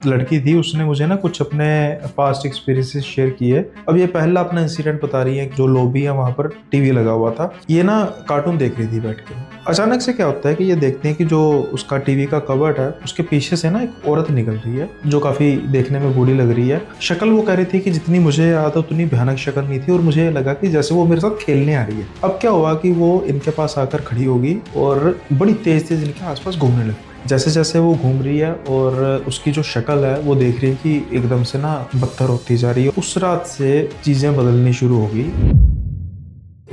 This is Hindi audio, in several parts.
लड़की थी, उसने मुझे ना कुछ अपने पास्ट एक्सपीरियंसेस शेयर किए। अब ये पहला अपना इंसिडेंट बता रही है कि जो लॉबी है वहाँ पर टीवी लगा हुआ था। ये ना कार्टून देख रही थी बैठ के। अचानक से क्या होता है कि ये देखते हैं कि जो उसका टीवी का कवर्ड है उसके पीछे से ना एक औरत निकल रही है जो काफी देखने में बूढ़ी लग रही है। शक्ल वो कह रही थी कि जितनी मुझे याद है उतनी भयानक शक्ल नहीं थी और मुझे लगा कि जैसे वो मेरे साथ खेलने आ रही है। अब क्या हुआ कि वो इनके पास आकर खड़ी होगी और बड़ी तेज तेज इनके आसपास घूमने लगी। जैसे जैसे वो घूम रही है और उसकी जो शक्ल है वो देख रही है कि एकदम से ना बदतर होती जा रही है। उस रात से चीजें बदलनी शुरू हो गई।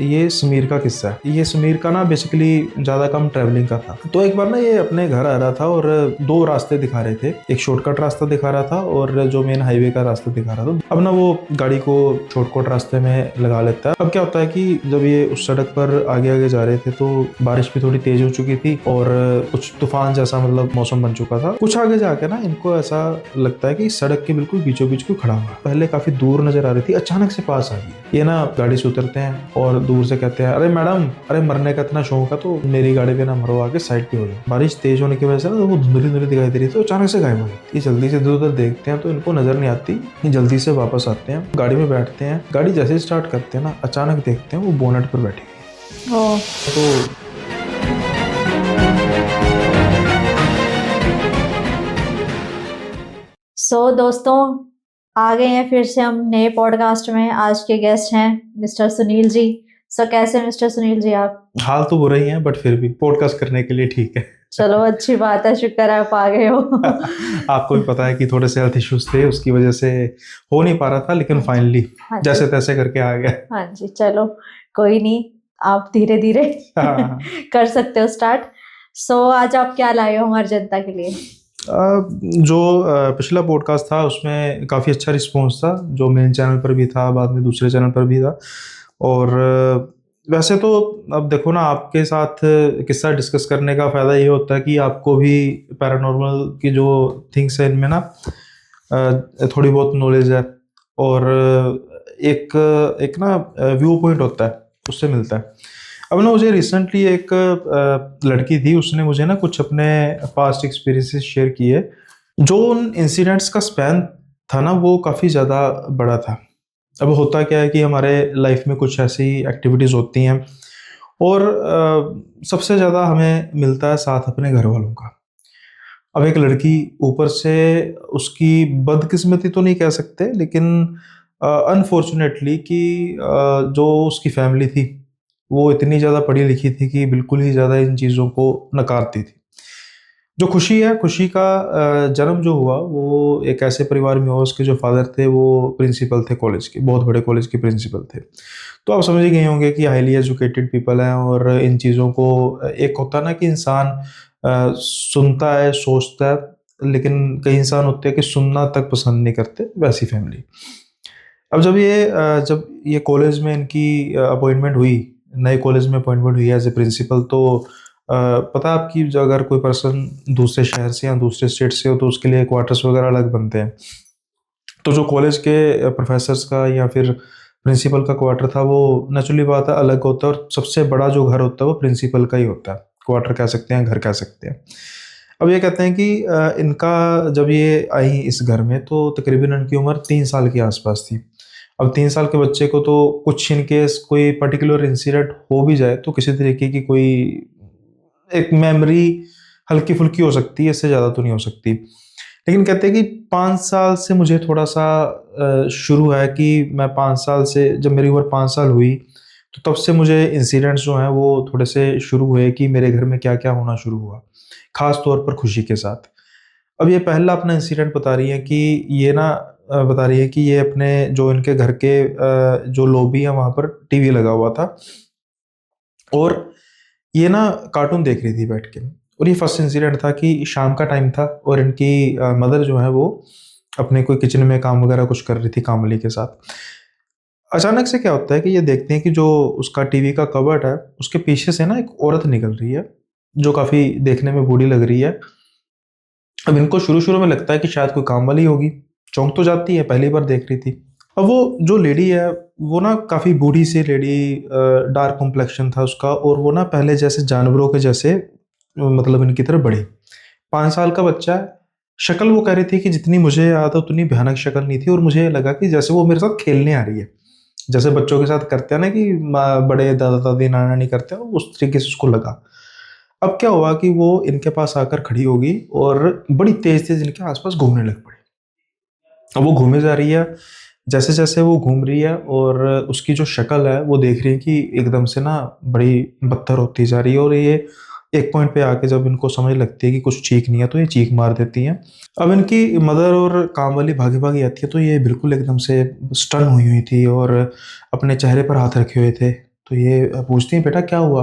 ये समीर का किस्सा है। ये समीर का ना बेसिकली ज्यादा कम ट्रैवलिंग का था। तो एक बार ना ये अपने घर आ रहा था और दो रास्ते दिखा रहे थे। एक शॉर्टकट रास्ता दिखा रहा था और जो मेन हाईवे का रास्ता दिखा रहा था। अब ना वो गाड़ी को शॉर्टकट रास्ते में लगा लेता है। अब क्या होता है कि जब ये उस सड़क पर आगे आगे जा रहे थे तो बारिश भी थोड़ी तेज हो चुकी थी और कुछ तूफान जैसा मतलब मौसम बन चुका था। कुछ आगे जाके ना इनको ऐसा लगता है कि सड़क के बिल्कुल बीचों बीच कोई खड़ा हुआ। पहले काफी दूर नजर आ रही थी, अचानक से पास आ गई। ये ना गाड़ी से उतरते हैं और दूर से कहते हैं, अरे मैडम, अरे मरने का इतना शौक है तो मेरी गाड़ी पे ना मरो, आगे साइड पे हो जाओ। बारिश तेज होने की वजह से ना वो धुंधली धुंधली दिखाई दे रही थी तो अचानक से गायब हो गई। ये जल्दी से इधर उधर देखते हैं तो इनको नजर नहीं आती। ये जल्दी से वापस आते हैं, गाड़ी में बैठते हैं। गाड़ी जैसे ही स्टार्ट करते हैं ना अचानक देखते हैं वो बोनट पर बैठी हुई ओ, है। तो दोस्तों, आ गए हैं फिर से हम नए पॉडकास्ट में। आज के गेस्ट हैं मिस्टर सुनील जी। कैसे हैं मिस्टर सुनील जी आप? हाल तो बुरा ही है बट फिर भी पॉडकास्ट करने के लिए ठीक है। चलो, अच्छी बात है, शुक्र है आप आ गए हो। आपको भी पता है कि थोड़े से हेल्थ इश्यूज थे, उसकी वजह से हो नहीं पा रहा था, लेकिन हाँ जी, फाइनली हाँ जैसे जी, तैसे करके आ गया। हाँ जी। चलो, कोई नहीं, आप धीरे धीरे हाँ। कर सकते हो स्टार्ट। आज आप क्या लाए हो हमारी जनता के लिए? जो पिछला पॉडकास्ट था उसमें काफ़ी अच्छा रिस्पॉन्स था, जो मेन चैनल पर भी था, बाद में दूसरे चैनल पर भी था। और वैसे तो अब देखो ना, आपके साथ किस्सा डिस्कस करने का फ़ायदा ये होता है कि आपको भी पैरानॉर्मल की जो थिंग्स है इनमें ना थोड़ी बहुत नॉलेज है। और एक एक ना व्यू पॉइंट होता है, उससे मिलता है। अब ना मुझे रिसेंटली एक लड़की थी, उसने मुझे ना कुछ अपने पास्ट एक्सपीरियंसेस शेयर किए। जो उन इंसिडेंट्स का स्पैन था ना वो काफ़ी ज़्यादा बड़ा था। अब होता क्या है कि हमारे लाइफ में कुछ ऐसी एक्टिविटीज़ होती हैं और सबसे ज़्यादा हमें मिलता है साथ अपने घर वालों का। अब एक लड़की ऊपर से, उसकी बदकिस्मती तो नहीं कह सकते, लेकिन अनफॉर्चुनेटली कि जो उसकी फैमिली थी वो इतनी ज़्यादा पढ़ी लिखी थी कि बिल्कुल ही ज़्यादा इन चीज़ों को नकारती थी। जो खुशी है, खुशी का जन्म जो हुआ वो एक ऐसे परिवार में हुआ, उसके जो फादर थे वो प्रिंसिपल थे कॉलेज के, बहुत बड़े कॉलेज के प्रिंसिपल थे। तो आप समझ ही गए होंगे कि हाईली एजुकेटेड पीपल हैं और इन चीज़ों को एक होता है ना कि इंसान सुनता है, सोचता है, लेकिन कई इंसान होते हैं कि सुनना तक पसंद नहीं करते, वैसी फैमिली। अब जब ये कॉलेज में इनकी अपॉइंटमेंट हुई, नए कॉलेज में अपॉइंटमेंट हुई एज ए प्रिंसिपल, तो पता है आपकी जो अगर कोई पर्सन दूसरे शहर से या दूसरे स्टेट से हो तो उसके लिए क्वार्टर्स वगैरह अलग बनते हैं। तो जो कॉलेज के प्रोफेसर्स का या फिर प्रिंसिपल का क्वार्टर था वो नेचुरली बात है अलग होता है, और सबसे बड़ा जो घर होता है वो प्रिंसिपल का ही होता है। क्वार्टर कह सकते हैं, घर कह सकते हैं। अब ये कहते हैं कि इनका जब ये आई इस घर में तो तकरीबन इनकी उम्र 3 साल के आसपास थी। अब 3 साल के बच्चे को तो कुछ इन केस कोई पर्टिकुलर इंसिडेंट हो भी जाए तो किसी तरीके की कोई एक मेमोरी हल्की फुल्की हो सकती है, इससे ज़्यादा तो नहीं हो सकती। लेकिन कहते हैं कि 5 साल से मुझे थोड़ा सा शुरू है कि मैं 5 साल से, जब मेरी उम्र 5 साल हुई तो तब से मुझे इंसिडेंट्स जो हैं वो थोड़े से शुरू हुए कि मेरे घर में क्या क्या होना शुरू हुआ, खास तौर पर खुशी के साथ। अब ये पहला अपना इंसिडेंट बता रही है कि ये ना बता रही है कि ये अपने जो इनके घर के जो लॉबी है वहाँ पर टीवी लगा हुआ था और ये ना कार्टून देख रही थी बैठ के। और ये फर्स्ट इंसिडेंट था कि शाम का टाइम था और इनकी मदर जो है वो अपने कोई किचन में काम वगैरह कुछ कर रही थी काम वाली के साथ। अचानक से क्या होता है कि ये देखते हैं कि जो उसका टीवी का कवर्ड है उसके पीछे से ना एक औरत निकल रही है जो काफी देखने में बूढ़ी लग रही है। अब इनको शुरू शुरू में लगता है कि शायद कोई काम वाली होगी, चौंक तो जाती है, पहली बार देख रही थी। अब वो जो लेडी है वो ना काफी बूढ़ी सी लेडी, डार्क कॉम्प्लेक्शन था उसका, और वो ना पहले जैसे जानवरों के जैसे मतलब इनकी तरफ बढ़ी। 5 साल का बच्चा है, शक्ल वो कह रही थी कि जितनी मुझे याद है उतनी भयानक शक्ल नहीं थी, और मुझे लगा कि जैसे वो मेरे साथ खेलने आ रही है, जैसे बच्चों के साथ करते हैं ना कि बड़े दादा दादी नाना नानी करते हैं, उस तरीके से उसको लगा। अब क्या हुआ कि वो इनके पास आकर खड़ी हो गई और बड़ी तेज तेज इनके आसपास घूमने लग पड़ी। अब वो घूमे जा रही है, जैसे जैसे वो घूम रही है और उसकी जो शक्ल है वो देख रही है कि एकदम से ना बड़ी बदतर होती जा रही है, और ये एक पॉइंट पे आके जब इनको समझ लगती है कि कुछ ठीक नहीं है तो ये चीख मार देती हैं। अब इनकी मदर और काम वाली भागी भागी आती है, तो ये बिल्कुल एकदम से स्टन हुई हुई थी और अपने चेहरे पर हाथ रखे हुए थे। तो ये पूछती हैं, बेटा क्या हुआ?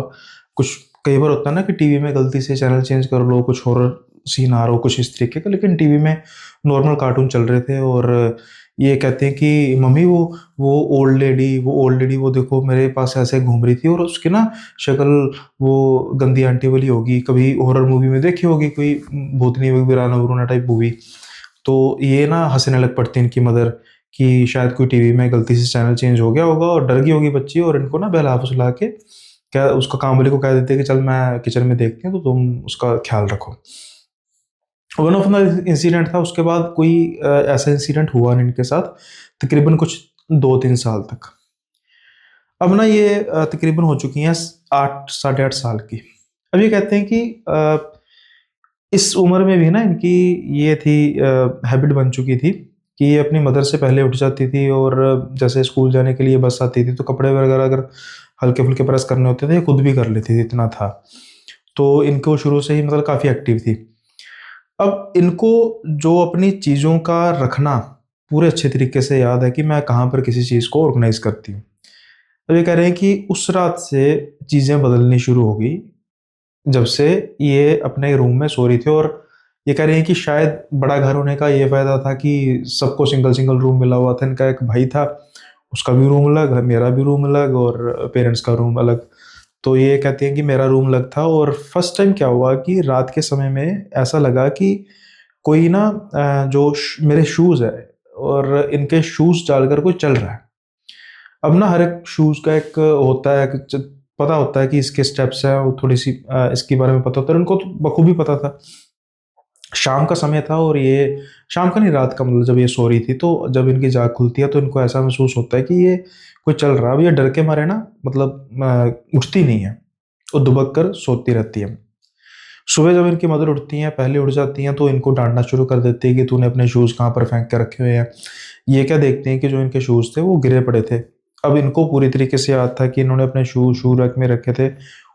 कुछ कई बार होता है ना कि टीवी में गलती से चैनल चेंज कर लो, कुछ हॉरर सीन आ रहा हो कुछ इस तरीके का, लेकिन टीवी में नॉर्मल कार्टून चल रहे थे। और ये कहते हैं कि मम्मी वो ओल्ड लेडी वो देखो मेरे पास ऐसे घूम रही थी, और उसकी ना शक्ल वो गंदी आंटी वाली होगी, कभी हॉरर मूवी में देखी होगी कोई भूतनी वीराना वरुणा टाइप मूवी। तो ये ना हंसने लग पड़ती है इनकी मदर कि शायद कोई टीवी में गलती से चैनल चेंज हो गया होगा, और डर गई होगी बच्ची, और इनको ना बहला फुसला के क्या उसका काम वाली को कह देते हैं कि चल मैं किचन में देखती हूँ तो तुम उसका ख्याल रखो। वन ऑफ द इंसिडेंट था, उसके बाद कोई ऐसा इंसिडेंट हुआ नहीं इनके साथ तकरीबन कुछ 2-3 साल तक। अब ना ये तकरीबन हो चुकी हैं 8 साढ़े 8 साल की। अब ये कहते हैं कि इस उम्र में भी ना इनकी ये थी हैबिट बन चुकी थी कि ये अपनी मदर से पहले उठ जाती थी, और जैसे स्कूल जाने के लिए बस आती थी तो कपड़े वगैरह अगर हल्के फुल्के प्रेस करने होते थे ये खुद भी कर लेती थी, इतना था। तो इनको शुरू से ही मतलब काफ़ी एक्टिव थी। अब इनको जो अपनी चीज़ों का रखना पूरे अच्छे तरीके से याद है कि मैं कहाँ पर किसी चीज़ को ऑर्गेनाइज करती हूँ। तो ये कह रहे हैं कि उस रात से चीज़ें बदलनी शुरू हो गई, जब से ये अपने रूम में सो रही थी। और ये कह रही हैं कि शायद बड़ा घर होने का ये फ़ायदा था कि सबको सिंगल-सिंगल रूम मिला हुआ था। इनका एक भाई था, उसका भी रूम अलग, मेरा भी रूम अलग और पेरेंट्स का रूम अलग। तो ये कहती हैं कि मेरा रूम अलग था, और फर्स्ट टाइम क्या हुआ कि रात के समय में ऐसा लगा कि कोई ना जो मेरे शूज़ है और इनके शूज़ डालकर कोई चल रहा है। अब ना हर एक शूज़ का एक होता है कि पता होता है कि इसके स्टेप्स हैं, वो थोड़ी सी इसके बारे में पता होता है, उनको तो बखूबी पता था। शाम का समय था, और ये शाम का नहीं, रात का, मतलब जब ये सो रही थी तो जब इनकी जाग खुलती है तो इनको ऐसा महसूस होता है कि ये कोई चल रहा है। अब ये डर के मारे ना मतलब उठती नहीं है, वो दुबक कर सोती रहती है। सुबह जब इनकी मदर उठती हैं, पहले उठ जाती हैं, तो इनको डाँटना शुरू कर देती है कि तूने अपने शूज़ कहाँ पर फेंक के रखे हुए हैं। ये क्या देखते हैं कि जो इनके शूज़ थे वो गिरे पड़े थे। अब इनको पूरी तरीके से याद था कि इन्होंने अपने शू रैक में रखे थे।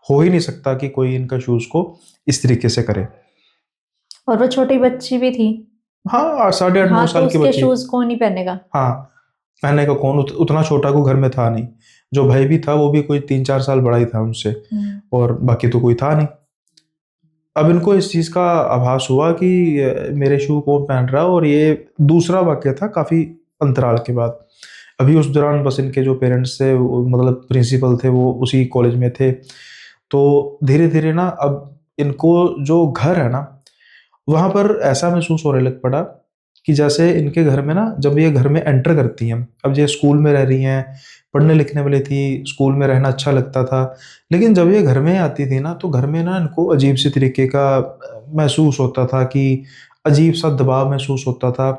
हो ही नहीं सकता कि कोई इनका शूज़ को इस तरीके से करे। और वो छोटी बच्ची भी थी। हाँ, साढ़े 8-9 हाँ, तो साल की उसके बच्ची। शूज़ कौन ही पहनेगा? हाँ, पहनने का कौन, उतना छोटा कोई घर में था नहीं। जो भाई भी था वो भी कोई 3-4 साल बड़ा ही था उनसे, हुँ। और बाकी तो कोई था नहीं। अब इनको इस चीज़ का आभास हुआ कि मेरे शू कौन पहन रहा है, और ये दूसरा वाक़या था काफ़ी अंतराल के बाद। अभी उस दौरान बस इनके जो पेरेंट्स थे वो मतलब प्रिंसिपल थे, वो उसी कॉलेज में थे। तो धीरे-धीरे ना अब इनको जो घर है ना, वहाँ पर ऐसा महसूस होने लग पड़ा कि जैसे इनके घर में ना जब ये घर में एंटर करती हैं, अब ये स्कूल में रह रही हैं, पढ़ने-लिखने वाली थी, स्कूल में रहना अच्छा लगता था। लेकिन जब ये घर में आती थी ना, तो घर में ना इनको अजीब-सी तरीके का महसूस होता था कि अजीब-सा दबाव महसूस होता था।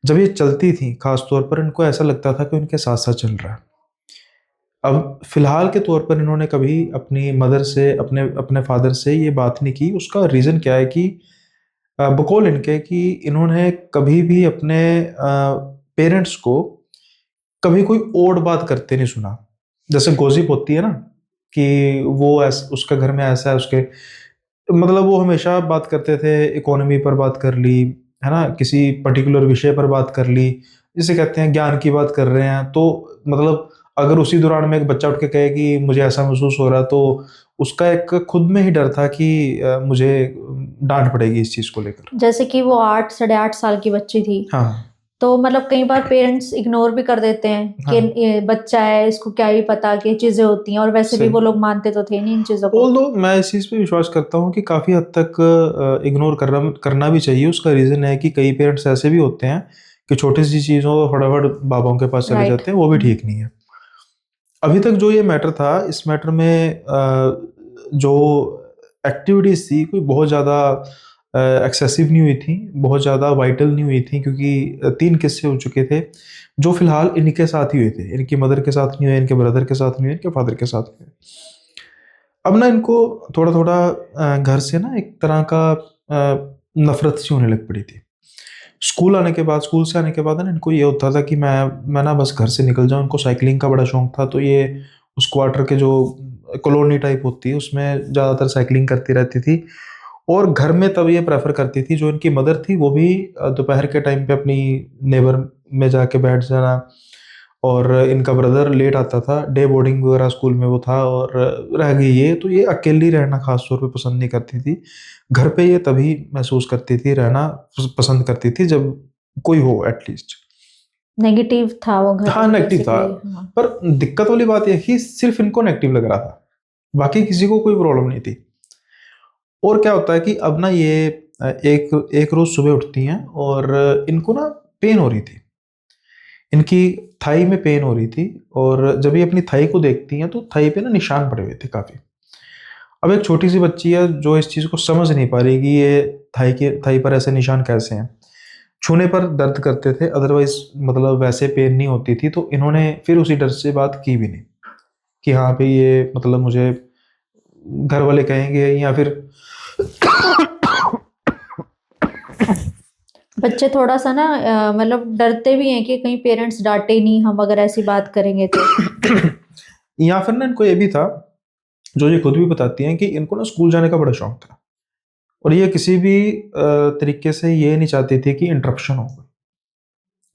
जब ये चलती थीं, ख़ास तौर पर इनको ऐसा लगता था कि उनके साथ-साथ चल रहा है। अब फ़िलहाल के तौर पर इन्होंने कभी अपनी मदर से, अपने अपने फ़ादर से ये बात नहीं की। उसका रीज़न क्या है कि बकौल इनके कि इन्होंने कभी भी अपने पेरेंट्स को कभी कोई ओड बात करते नहीं सुना। जैसे गॉसिप होती है ना कि वो उसके घर में ऐसा है, उसके मतलब वो हमेशा बात करते थे, इकोनॉमी पर बात कर ली, है ना? किसी पर्टिकुलर विषय पर बात कर ली, जिसे कहते हैं ज्ञान की बात कर रहे हैं, तो मतलब अगर उसी दौरान में एक बच्चा उठ के कहे कि मुझे ऐसा महसूस हो रहा है, तो उसका एक खुद में ही डर था कि मुझे डाँट पड़ेगी इस चीज़ को लेकर। जैसे कि वो 8 साढ़े 8 साल की बच्ची थी, हाँ, तो मतलब कई बार पेरेंट्स इग्नोर भी कर देते हैं कि हाँ, ये बच्चा है, इसको क्या ही पता कि ये चीज़ें होती हैं, और वैसे भी सही। वो लोग मानते तो थे नहीं इन चीज़ों को। ऑल्दो मैं इस चीज़ पे विश्वास करता हूँ कि काफ़ी हद तक इग्नोर करना करना भी चाहिए। उसका रीज़न है कि कई पेरेंट्स ऐसे भी होते हैं कि छोटी-सी चीज़ों को फटाफट बाबाओं के पास चले राइट। जाते हैं, वो भी हुँ। ठीक नहीं है। अभी तक जो ये मैटर था, इस मैटर में जो एक्टिविटीज़ थी, कोई बहुत ज़्यादा एक्सेसिव नहीं हुई थी, बहुत ज़्यादा वाइटल नहीं हुई थी, क्योंकि 3 किस्से हो चुके थे जो फ़िलहाल इनके साथ ही हुए थे। इनकी मदर के साथ नहीं हुए, इनके ब्रदर के साथ नहीं हुए, इनके फादर के साथ हुए। अब ना इनको थोड़ा-थोड़ा घर से ना एक तरह का नफ़रत सी होने लग पड़ी थी। स्कूल से आने के बाद ना इनको ये होता था कि मैं ना बस घर से निकल जाऊँ। इनको साइक्लिंग का बड़ा शौक था, तो ये उस क्वार्टर के जो कॉलोनी टाइप होती है उसमें ज़्यादातर साइक्लिंग करती रहती थी। और घर में तब ये प्रेफ़र करती थी, जो इनकी मदर थी वो भी दोपहर के टाइम पे अपनी नेबर में जाके बैठ जाना। और इनका ब्रदर लेट आता था, डे बोर्डिंग वगैरह स्कूल में वो था, और रह गई ये, तो ये अकेली रहना ख़ास तौर पे पसंद नहीं करती थी। घर पे ये तभी महसूस करती थी, रहना पसंद करती थी जब कोई हो एटलीस्ट। नेगेटिव था वो घर हाँ, नेगेटिव था, बेसिकली। हाँ। पर दिक्कत वाली बात ये है कि सिर्फ़ इनको नेगेटिव लग रहा था, बाकी किसी को कोई प्रॉब्लम नहीं थी। और क्या होता है कि अब ना ये एक एक रोज़ सुबह उठती हैं और इनको ना पेन हो रही थी। इनकी थाई में पेन हो रही थी, और जब ये अपनी थाई को देखती हैं तो थाई पे ना निशान पड़े हुए थे काफ़ी। अब एक छोटी-सी बच्ची है जो इस चीज़ को समझ नहीं पा रही कि ये थाई पर ऐसे निशान कैसे हैं। छूने पर दर्द करते थे, अदरवाइज़ मतलब वैसे पेन नहीं होती थी, तो इन्होंने फिर उसी डर से बात की भी नहीं कि हाँ, भई ये मतलब मुझे घर वाले कहेंगे या फिर बच्चे थोड़ा सा ना मतलब डरते भी हैं कि कहीं पेरेंट्स डांटे नहीं हम अगर ऐसी बात करेंगे तो। या फिर ना इनको ये भी था, जो ये खुद भी बताती हैं, कि इनको ना स्कूल जाने का बड़ा शौक था, और ये किसी भी तरीके से ये नहीं चाहती थी कि इंटरप्शन हो।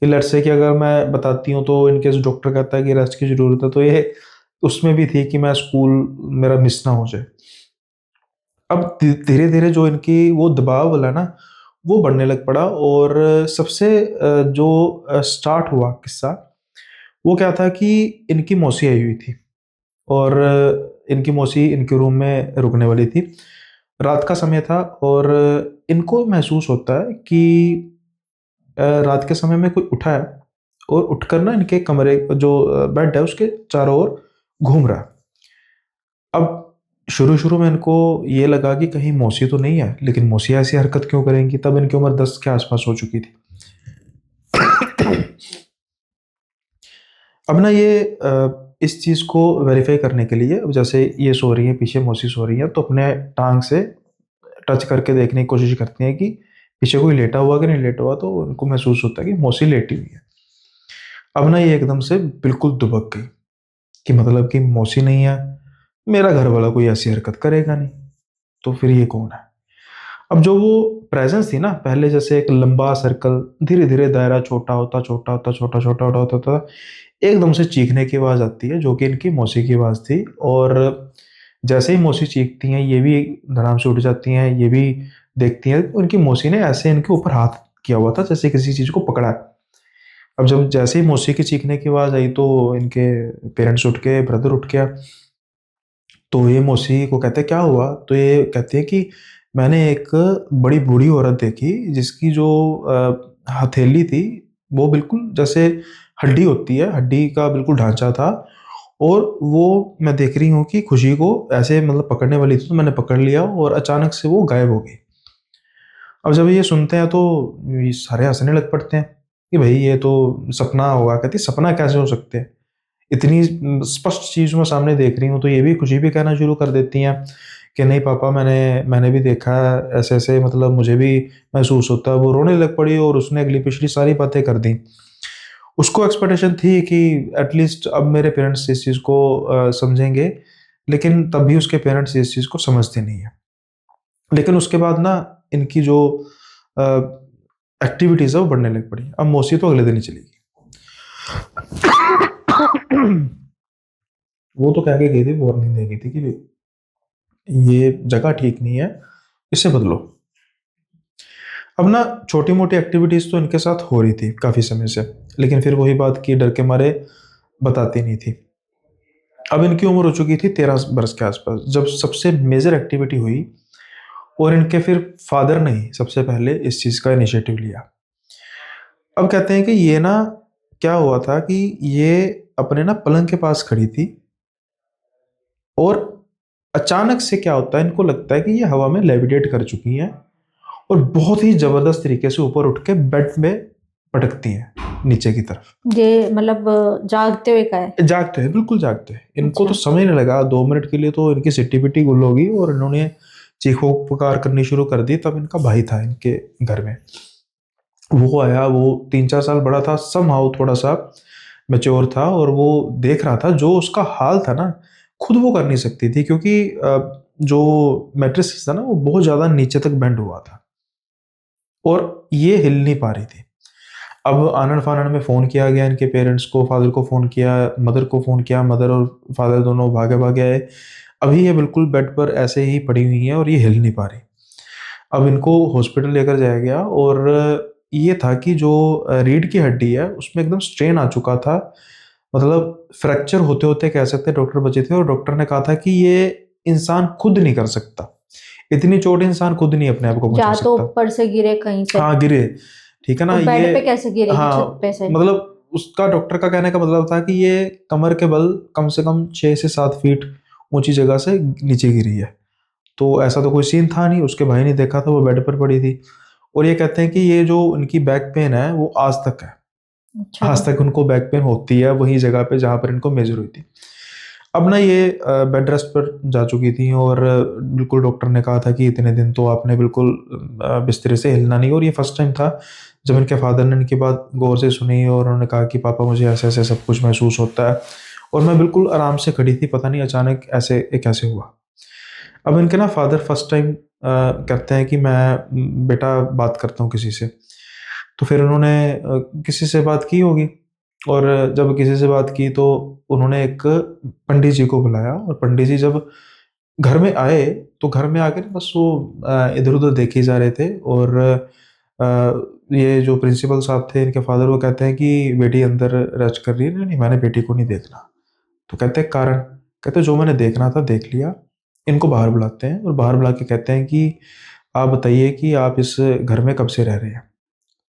कि लेट्स से कि अगर मैं बताती हूँ तो इन केस डॉक्टर कहता है कि रेस्ट की ज़रूरत है, तो ये उसमें भी थी कि मैं स्कूल मेरा मिस ना हो जाए। अब धीरे-धीरे जो इनकी वो दबाव वाला ना, वो बढ़ने लग पड़ा, और सबसे जो स्टार्ट हुआ किस्सा, वो क्या था कि इनकी मौसी आई हुई थी, और इनकी मौसी इनके रूम में रुकने वाली थी। रात का समय था, और इनको महसूस होता है कि रात के समय में कोई उठा है, और उठकर ना इनके कमरे जो बेड है उसके चारों ओर घूम रहा है। अब शुरू-शुरू में इनको ये लगा कि कहीं मौसी तो नहीं है, लेकिन मौसी ऐसी हरकत क्यों करेंगी? तब इनकी उम्र 10 के आस-पास हो चुकी थी। अब ना ये इस चीज़ को वेरीफ़ाई करने के लिए, अब जैसे ये सो रही हैं, पीछे मौसी सो रही हैं, तो अपने टाँग से टच करके देखने की कोशिश करती हैं कि पीछे कोई लेटा हुआ कि नहीं लेटा हुआ, तो उनको महसूस होता है कि मौसी लेटी हुई है। अब ना ये एकदम से बिल्कुल दुबक गई कि मतलब कि मौसी नहीं है, मेरा घर वाला कोई ऐसी हरकत करेगा नहीं, तो फिर ये कौन है? अब जो वो प्रेज़ेंस थी ना, पहले जैसे एक लंबा सर्कल, धीरे-धीरे दायरा छोटा होता, छोटा होता, छोटा-छोटा होता था, एकदम से चीखने की आवाज़ आती है, जो कि इनकी मौसी की आवाज़ थी। और जैसे ही मौसी चीखती हैं, ये भी धड़ाम से उठ जाती हैं, ये भी देखती हैं, उनकी मौसी ने ऐसे इनके ऊपर हाथ किया हुआ था, जैसे किसी चीज़ को पकड़ा है। अब जब जैसे ही मौसी की चीखने की आवाज़ आई, तो इनके पेरेंट्स उठ के, ब्रदर उठ गया। तो ये मौसी को कहते हैं, "क्या हुआ?" तो ये कहती है कि मैंने एक बड़ी बूढ़ी औरत देखी, जिसकी जो हथेली थी, वो बिल्कुल जैसे हड्डी होती है, हड्डी का बिल्कुल ढाँचा था, और वो मैं देख रही हूँ कि खुशी को ऐसे मतलब पकड़ने वाली थी, तो मैंने पकड़ लिया, और अचानक से वो गायब हो गई। अब जब ये सुनते हैं तो ये सारे हँसने लग पड़ते हैं कि भई ये तो सपना होगा। कहती, "सपना कैसे हो सकते हैं? इतनी स्पष्ट चीज़ मैं सामने देख रही हूँ।" तो ये भी कुछ भी कहना शुरू कर देती हैं कि नहीं पापा, मैंने मैंने भी देखा है, ऐसे-ऐसे मतलब मुझे भी महसूस होता है। वो रोने लग पड़ी, और उसने अगली पिछली सारी बातें कर दी। उसको एक्सपेक्टेशन थी कि एटलीस्ट अब मेरे पेरेंट्स इस चीज़ को समझेंगे, लेकिन तब भी उसके पेरेंट्स इस चीज़ को समझते नहीं हैं। लेकिन उसके बाद ना इनकी जो अ, एक्टिविटीज़ है वो बढ़ने लग पड़ी। अब मौसी तो अगले दिन ही चली गई। वो तो कह के गई थी, वार्निंग दे गई थी कि ये जगह ठीक नहीं है, इसे बदलो। अब ना छोटी-मोटी एक्टिविटीज़ तो इनके साथ हो रही थी काफ़ी समय से, लेकिन फिर वही बात कि डर के मारे बताती नहीं थी। अब इनकी उम्र हो चुकी थी 13 बरस के आस-पास, जब सबसे मेजर एक्टिविटी हुई, और इनके फिर फादर ने ही सबसे पहले इस चीज़ का इनिशिएटिव लिया। अब कहते हैं कि ये ना क्या हुआ था कि ये अपने ना पलंग के पास खड़ी थी, और अचानक से क्या होता है, इनको लगता है कि ये हवा में लेविटेट कर चुकी हैं, और बहुत ही जबरदस्त तरीके से ऊपर उठ के बेड में पटकती हैं नीचे की तरफ। ये मतलब जागते हुए का है? जागते हैं, बिल्कुल जागते हैं। इनको तो अच्छा। समय नहीं लगा, 2 मिनट के लिए तो इनकी सिट्टी पिट्टी गुल होगी और इन्होंने चीखो पुकार करनी शुरू कर दी। तब इनका भाई था इनके घर में, वो आया। वो 3-4 साल बड़ा था, समहाउ थोड़ा सा मैच्योर था, और वो देख रहा था जो उसका हाल था ना, खुद वो कर नहीं सकती थी, क्योंकि जो मैट्रेस था ना वो बहुत ज़्यादा नीचे तक बेंड हुआ था और ये हिल नहीं पा रही थी। अब आनन फानन में फ़ोन किया गया इनके पेरेंट्स को, फादर को फ़ोन किया, मदर को फ़ोन किया। मदर और फादर दोनों भागे भागे आए। अभी ये बिल्कुल बेड पर ऐसे ही पड़ी हुई हैं और ये हिल नहीं पा रही। अब इनको हॉस्पिटल लेकर जाया गया, और ये था कि जो रीढ़ की हड्डी है उसमें एकदम स्ट्रेन आ चुका था, मतलब फ्रैक्चर होते होते कह सकते हैं डॉक्टर बचे थे। और डॉक्टर ने कहा था कि ये इंसान खुद नहीं कर सकता, इतनी चोट इंसान खुद नहीं अपने आप को पहुंचा या तो सकता। ऊपर से गिरे कहीं से? हाँ गिरे, ठीक है ना और बेड ये। पे कैसे गिरेगी, हाँ छत पे से? मतलब उसका डॉक्टर का कहने का मतलब था कि ये कमर के बल कम से कम 6 से 7 फीट ऊंची जगह से नीचे गिरी है। तो ऐसा तो कोई सीन था नहीं, उसके भाई ने देखा था, वो बेड पर पड़ी थी। और ये कहते हैं कि ये जो उनकी बैक पेन है वो आज तक है, अच्छा। आज तक उनको बैक पेन होती है वही जगह पे जहाँ पर इनको मेजर हुई थी। अब ना ये बेड रेस्ट पर जा चुकी थी, और बिल्कुल डॉक्टर ने कहा था कि इतने दिन तो आपने बिल्कुल बिस्तर से हिलना नहीं। और ये फर्स्ट टाइम था जब इनके फादर ने इनकी बात गौर से सुनी, और उन्होंने कहा कि पापा मुझे ऐसे ऐसे सब कुछ महसूस होता है, और मैं बिल्कुल आराम से खड़ी थी, पता नहीं अचानक ऐसे ये कैसे हुआ। अब इनके ना फादर फर्स्ट टाइम कहते हैं कि मैं बेटा बात करता हूँ किसी से। तो फिर उन्होंने किसी से बात की होगी, और जब किसी से बात की तो उन्होंने एक पंडित जी को बुलाया, और पंडित जी जब घर में आए तो घर में आकर बस वो इधर उधर देखे जा रहे थे। और ये जो प्रिंसिपल साहब थे इनके फादर, वो कहते हैं कि बेटी अंदर रेस्ट कर रही है। नहीं नहीं, मैंने बेटी को नहीं देखना। तो कहते हैं कारण? कहते हैं जो मैंने देखना था देख लिया, इनको बाहर बुलाते हैं, और बाहर बुला के कहते हैं कि आप बताइए कि आप इस घर में कब से रह रहे हैं।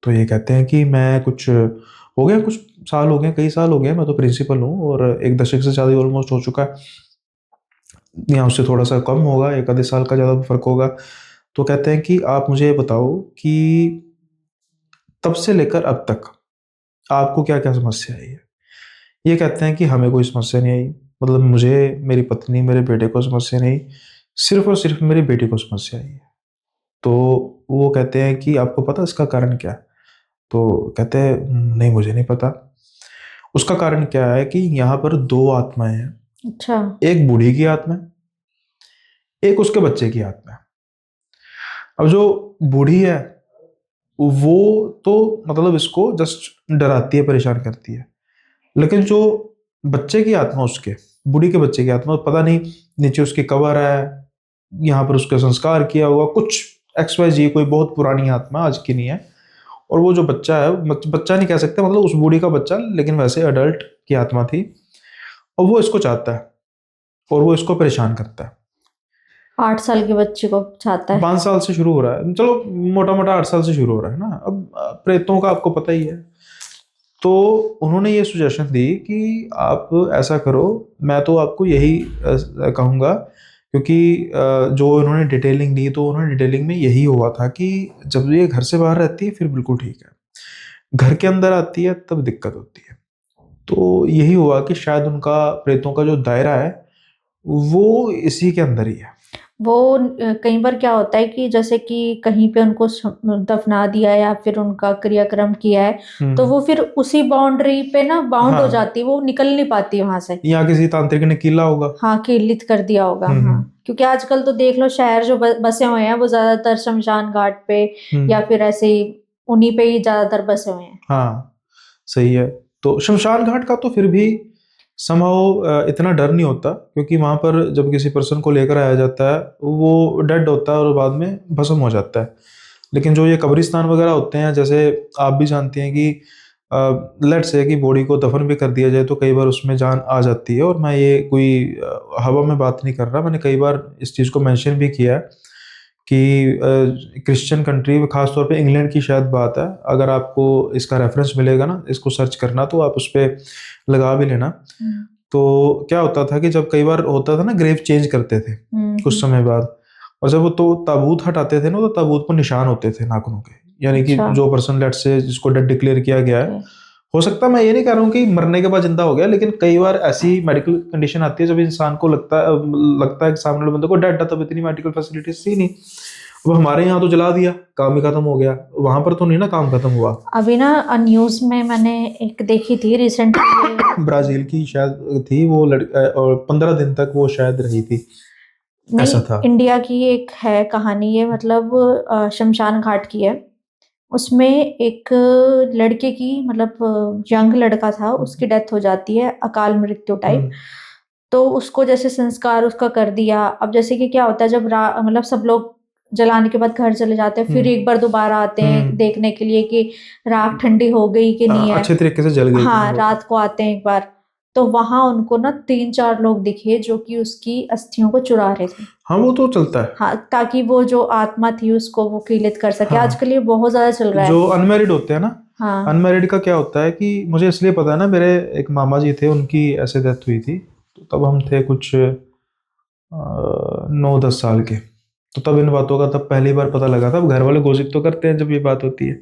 तो ये कहते हैं कि मैं कुछ हो गया, कुछ साल हो गए, कई साल हो गए, मैं तो प्रिंसिपल हूँ, और 1 दशक से ज़्यादा ऑलमोस्ट हो चुका है, या उससे थोड़ा सा कम होगा, 1 आधे साल का ज़्यादा फर्क होगा। तो कहते हैं कि आप मुझे ये बताओ कि तब से लेकर अब तक आपको क्या क्या समस्या आई है। ये कहते हैं कि हमें कोई समस्या नहीं आई, मतलब मुझे, मेरी पत्नी, मेरे बेटे को समस्या नहीं, सिर्फ और सिर्फ मेरी बेटी को समस्या आई है। तो वो कहते हैं कि आपको पता इसका कारण क्या है? तो कहते हैं नहीं मुझे नहीं पता। उसका कारण क्या है कि यहाँ पर 2 आत्माएं हैं, अच्छा। एक बूढ़ी की आत्मा है, एक उसके बच्चे की आत्मा है। अब जो बूढ़ी है वो तो मतलब इसको जस्ट डराती है, परेशान करती है। लेकिन जो बच्चे की आत्मा, उसके बूढ़ी के बच्चे की आत्मा, पता नहीं नीचे उसकी कब्र है, यहाँ पर उसका संस्कार किया हुआ कुछ XYZ, कोई बहुत पुरानी आत्मा, आज की नहीं है। और वो जो बच्चा है, बच्चा नहीं कह सकते, मतलब उस बूढ़ी का बच्चा, लेकिन वैसे अडल्ट की आत्मा थी, और वो इसको चाहता है और वो इसको परेशान करता है। 8 साल के बच्चे को चाहता है? 5 साल से शुरू हो रहा है, चलो मोटा मोटा 8 साल से शुरू हो रहा है ना। अब प्रेतों का आपको पता ही है। तो उन्होंने ये सुजेशन दी कि आप ऐसा करो, मैं तो आपको यही कहूँगा, क्योंकि जो उन्होंने डिटेलिंग दी, तो उन्होंने डिटेलिंग में यही हुआ था कि जब ये घर से बाहर रहती है फिर बिल्कुल ठीक है, घर के अंदर आती है तब दिक्कत होती है। तो यही हुआ कि शायद उनका प्रेतों का जो दायरा है वो इसी के अंदर ही है। वो कई बार क्या होता है कि जैसे कि कहीं पे उनको दफना दिया है या फिर उनका क्रियाक्रम किया है, तो वो फिर उसी बाउंड्री पे ना बाउंड हो हाँ, जाती है, वो निकल नहीं पाती वहां से। यहाँ किसी तांत्रिक ने किला होगा। हाँ, कीलित कर दिया होगा। हाँ, क्योंकि आजकल तो देख लो शहर जो बसे हुए हैं वो ज्यादातर शमशान घाट पे या फिर ऐसे ही उन्हीं पे ही ज्यादातर बसे हुए हैं। हाँ सही है। तो शमशान घाट का तो फिर भी समहाउ इतना डर नहीं होता, क्योंकि वहां पर जब किसी पर्सन को लेकर आया जाता है वो डेड होता है और बाद में भस्म हो जाता है। लेकिन जो ये कब्रिस्तान वगैरह होते हैं, जैसे आप भी जानती हैं कि लेट से कि बॉडी को दफन भी कर दिया जाए तो कई बार उसमें जान आ जाती है। और मैं ये कोई हवा में बात नहीं कर रहा, मैंने कई बार इस चीज़ को मेंशन भी किया है कि क्रिश्चियन कंट्री में, खासतौर पे इंग्लैंड की शायद बात है, अगर आपको इसका रेफरेंस मिलेगा ना, इसको सर्च करना तो आप उस पर लगा भी लेना। तो क्या होता था कि जब कई बार होता था ना, ग्रेव चेंज करते थे कुछ समय बाद, और जब वो तो ताबूत हटाते थे ना, तो ताबूत पर निशान होते थे नाखूनों के, यानी कि अच्छा। जो पर्सन लेट से जिसको डेड डिक्लेयर किया गया है, ओके। हो सकता है, मैं ये नहीं कह रहा हूँ कि मरने के बाद जिंदा हो गया, लेकिन कई बार ऐसी मेडिकल कंडीशन आती है जब इंसान को लगता है कि सामने वाले बंदे को डेड है, तब इतनी मेडिकल फैसिलिटीज थी नहीं। अब हमारे यहाँ तो जला दिया, काम ही खत्म हो गया, वहां पर तो नहीं ना काम खत्म हुआ। अभी ना न्यूज में मैंने एक देखी थी रिसेंटली। ब्राजील की शायद थी वो और 15 दिन तक वो शायद रही थी, नहीं, ऐसा था। इंडिया की एक है कहानी, ये मतलब शमशान घाट की है। उसमें एक लड़के की, मतलब यंग लड़का था, उसकी डेथ हो जाती है अकाल मृत्यु टाइप। तो उसको जैसे संस्कार उसका कर दिया। अब जैसे कि क्या होता है, जब मतलब सब लोग जलाने के बाद घर चले जाते हैं, फिर एक बार दोबारा आते हैं देखने के लिए कि राख ठंडी हो गई कि नहीं है। अच्छे तरीके से जल गई कि नहीं हाँ, वो। रात को आते हैं एक बार। तो वहां उनको ना 3-4 लोग दिखे जो कि उसकी अस्थियों को चुरा रहे थे। हाँ, वो तो चलता है। हाँ, ताकि वो जो आत्मा थी उसको वो किलित कर सके। हाँ, आजकल ये बहुत ज्यादा चल रहा जो है। अनमेरिड होते हैं ना, हाँ। अनमेरिड का क्या होता है कि मुझे इसलिए पता है ना, मेरे एक मामा जी थे, उनकी ऐसे डेथ हुई थी, तो तब हम थे कुछ 9-10 साल के। तो तब इन बातों का तब पहली बार पता लगा था। अब घर वाले गॉसिप तो करते हैं जब ये बात होती है।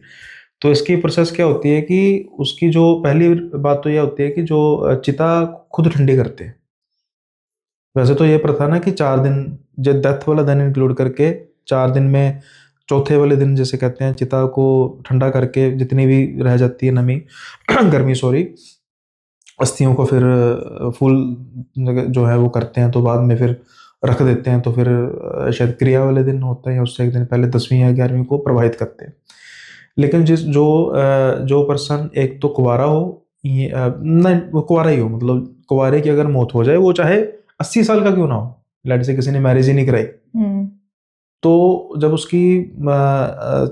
तो इसकी प्रोसेस क्या होती है कि उसकी जो पहली बात तो यह होती है कि जो चिता खुद ठंडी करते हैं। वैसे तो ये प्रथा ना कि 4 दिन, जो डेथ वाला दिन इंक्लूड करके 4 दिन में चौथे वाले दिन जैसे कहते हैं, चिता को ठंडा करके जितनी भी रह जाती है नमी गर्मी सॉरी, अस्थियों को फिर फूल जो है वो करते हैं, तो बाद में फिर रख देते हैं। तो फिर शायद क्रिया वाले दिन होता है या उससे एक दिन पहले 10वीं या 11वीं को प्रवाहित करते हैं। लेकिन जो पर्सन एक तो कुंवारा हो, ये नहीं वो कुंवारा ही हो, मतलब कुंवारे की अगर मौत हो जाए, वो चाहे 80 साल का क्यों ना हो, लड़ से किसी ने मैरिज ही नहीं कराई, हम्म। तो जब उसकी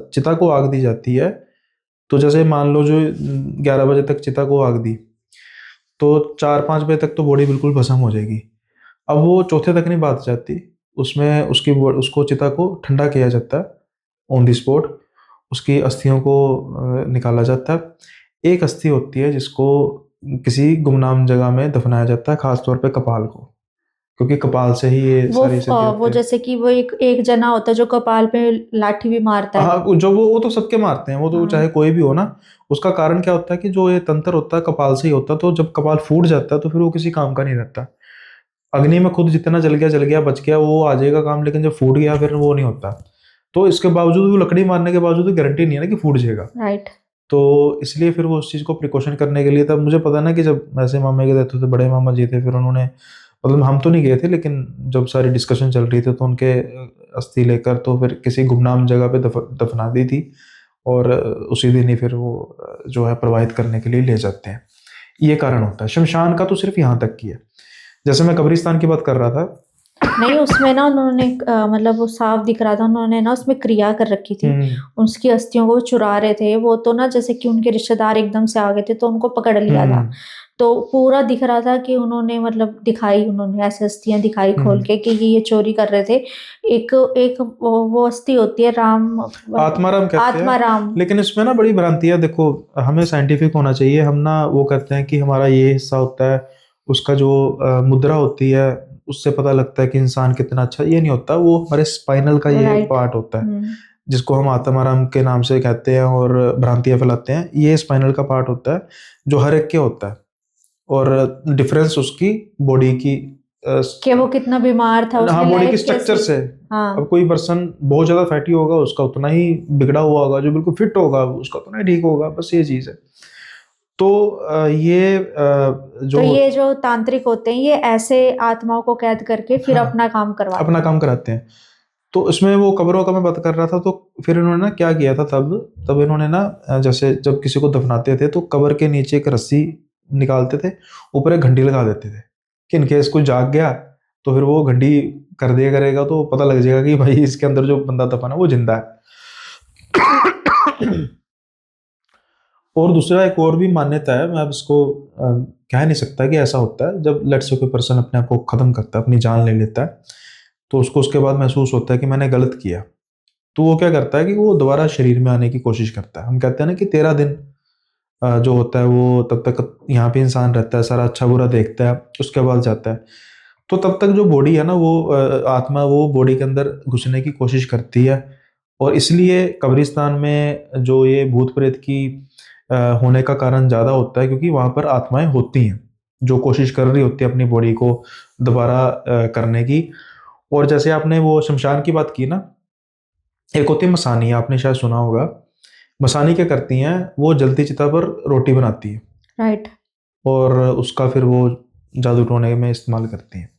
चिता को आग दी जाती है, तो जैसे मान लो जो 11 बजे तक चिता को आग दी, तो 4-5 बजे तक तो बॉडी बिल्कुल भस्म हो जाएगी। अब वो चौथे तक नहीं बात जाती, उसमें उसको चिता को ठंडा किया जाता है ऑन द स्पॉट। उसकी अस्थियों को निकाला जाता है। एक अस्थि होती है जिसको किसी गुमनाम जगह में दफनाया जाता है, खास तौर पे कपाल को, क्योंकि कपाल से ही ये सारी सिद्धि वो होती है। जैसे कि वो एक जना होता है जो कपाल पे लाठी भी मारता है। हाँ, जो वो तो सबके मारते हैं, वो तो हाँ। चाहे कोई भी हो ना। उसका कारण क्या होता है कि जो ये तंत्र होता है कपाल से ही होता है, तो जब कपाल फूट जाता है तो फिर वो किसी काम का नहीं रहता। अग्नि में खुद जितना जल गया बच गया, वो आ जाएगा काम, लेकिन जब फूट गया फिर वो नहीं होता। तो इसके बावजूद वो लकड़ी मारने के बावजूद गारंटी नहीं है ना कि फूट जाएगा। राइट। तो इसलिए फिर वो उस चीज़ को प्रिकॉशन करने के लिए, तब मुझे पता ना कि जब ऐसे मामा के डेथ हुए थे, बड़े मामा जी थे, फिर उन्होंने, मतलब हम तो नहीं गए थे, लेकिन जब सारी डिस्कशन चल रही थी तो उनके अस्थि लेकर तो फिर किसी गुमनाम जगह पे दफना दी थी, और उसी दिन ही फिर वो जो है प्रवाहित करने के लिए ले जाते हैं। ये कारण होता है। शमशान का तो सिर्फ यहाँ तक की है। जैसे मैं कब्रिस्तान की बात कर रहा था। नहीं, उसमें ना उन्होंने मतलब वो साफ दिख रहा था, उन्होंने ना उसमें क्रिया कर रखी थी। उसकी अस्थियों को वो चुरा रहे थे। वो तो ना जैसे कि उनके रिश्तेदार एकदम से आ गए थे तो उनको पकड़ लिया था। तो पूरा दिख रहा था कि उन्होंने मतलब दिखाई, उन्होंने ऐसे अस्थियां दिखाई खोल के कि ये चोरी कर रहे थे। एक एक वो अस्थि होती है राम, आत्माराम कहते हैं। आत्माराम। लेकिन इसमें ना बड़ी भ्रांति है। देखो, हमें साइंटिफिक होना चाहिए। हम ना वो कहते हैं कि हमारा ये हिस्सा होता है, उसका जो मुद्रा होती है, उससे पता लगता है कि इंसान कितना अच्छा। ये नहीं होता, वो हमारे स्पाइनल का ये राइट। पार्ट होता है, जिसको हम आत्माराम के नाम से कहते हैं और भ्रांतियां फैलाते हैं। ये स्पाइनल का पार्ट होता है जो हर एक के होता है, और डिफरेंस उसकी बॉडी की कि वो कितना बीमार था, हाँ, उसने बॉडी की लाइफ स्ट्रक्चर कैसी। से। हाँ। अब कोई पर्सन बहुत ज्यादा फैटी होगा, उसका उतना ही बिगड़ा हुआ होगा, जो बिल्कुल फिट होगा उसका उतना ही ठीक होगा। बस ये चीज है। तो ये तो जो ये जो तांत्रिक होते हैं, ये ऐसे आत्माओं को कैद करके फिर हाँ, अपना काम करवाते अपना हैं। काम कराते हैं। तो इसमें वो कब्रों का मैं बात कर रहा था, तो फिर इन्होंने ना क्या किया था, तब तब इन्होंने ना जैसे जब किसी को दफनाते थे तो कब्र के नीचे एक रस्सी निकालते थे, ऊपर एक घंटी लगा देते थे कि इनकेस कोई जाग गया तो फिर वो घंटी कर दिया करेगा, तो पता लग जाएगा कि भाई इसके अंदर जो बंदा दफना है वो जिंदा है। और दूसरा एक और भी मान्यता है, मैं अब इसको कह नहीं सकता कि ऐसा होता है, जब लेट्स से कोई पर्सन अपने आप को खत्म करता है, अपनी जान ले लेता है, तो उसको उसके बाद महसूस होता है कि मैंने गलत किया। तो वो क्या करता है कि वो दोबारा शरीर में आने की कोशिश करता है। हम कहते हैं ना कि 13 दिन जो होता है वो तब तक यहाँ पे इंसान रहता है, सारा अच्छा बुरा देखता है, उसके बाद जाता है। तो तब तक जो बॉडी है ना वो आत्मा वो बॉडी के अंदर घुसने की कोशिश करती है। और इसलिए कब्रिस्तान में जो ये भूत प्रेत की होने का कारण ज़्यादा होता है, क्योंकि वहाँ पर आत्माएं होती हैं जो कोशिश कर रही होती है अपनी बॉडी को दोबारा करने की। और जैसे आपने वो शमशान की बात की ना, एक होती है मसानी, आपने शायद सुना होगा। मसानी क्या करती हैं, वो जलती चिता पर रोटी बनाती है राइट। और उसका फिर वो जादू टोने में इस्तेमाल करती हैं।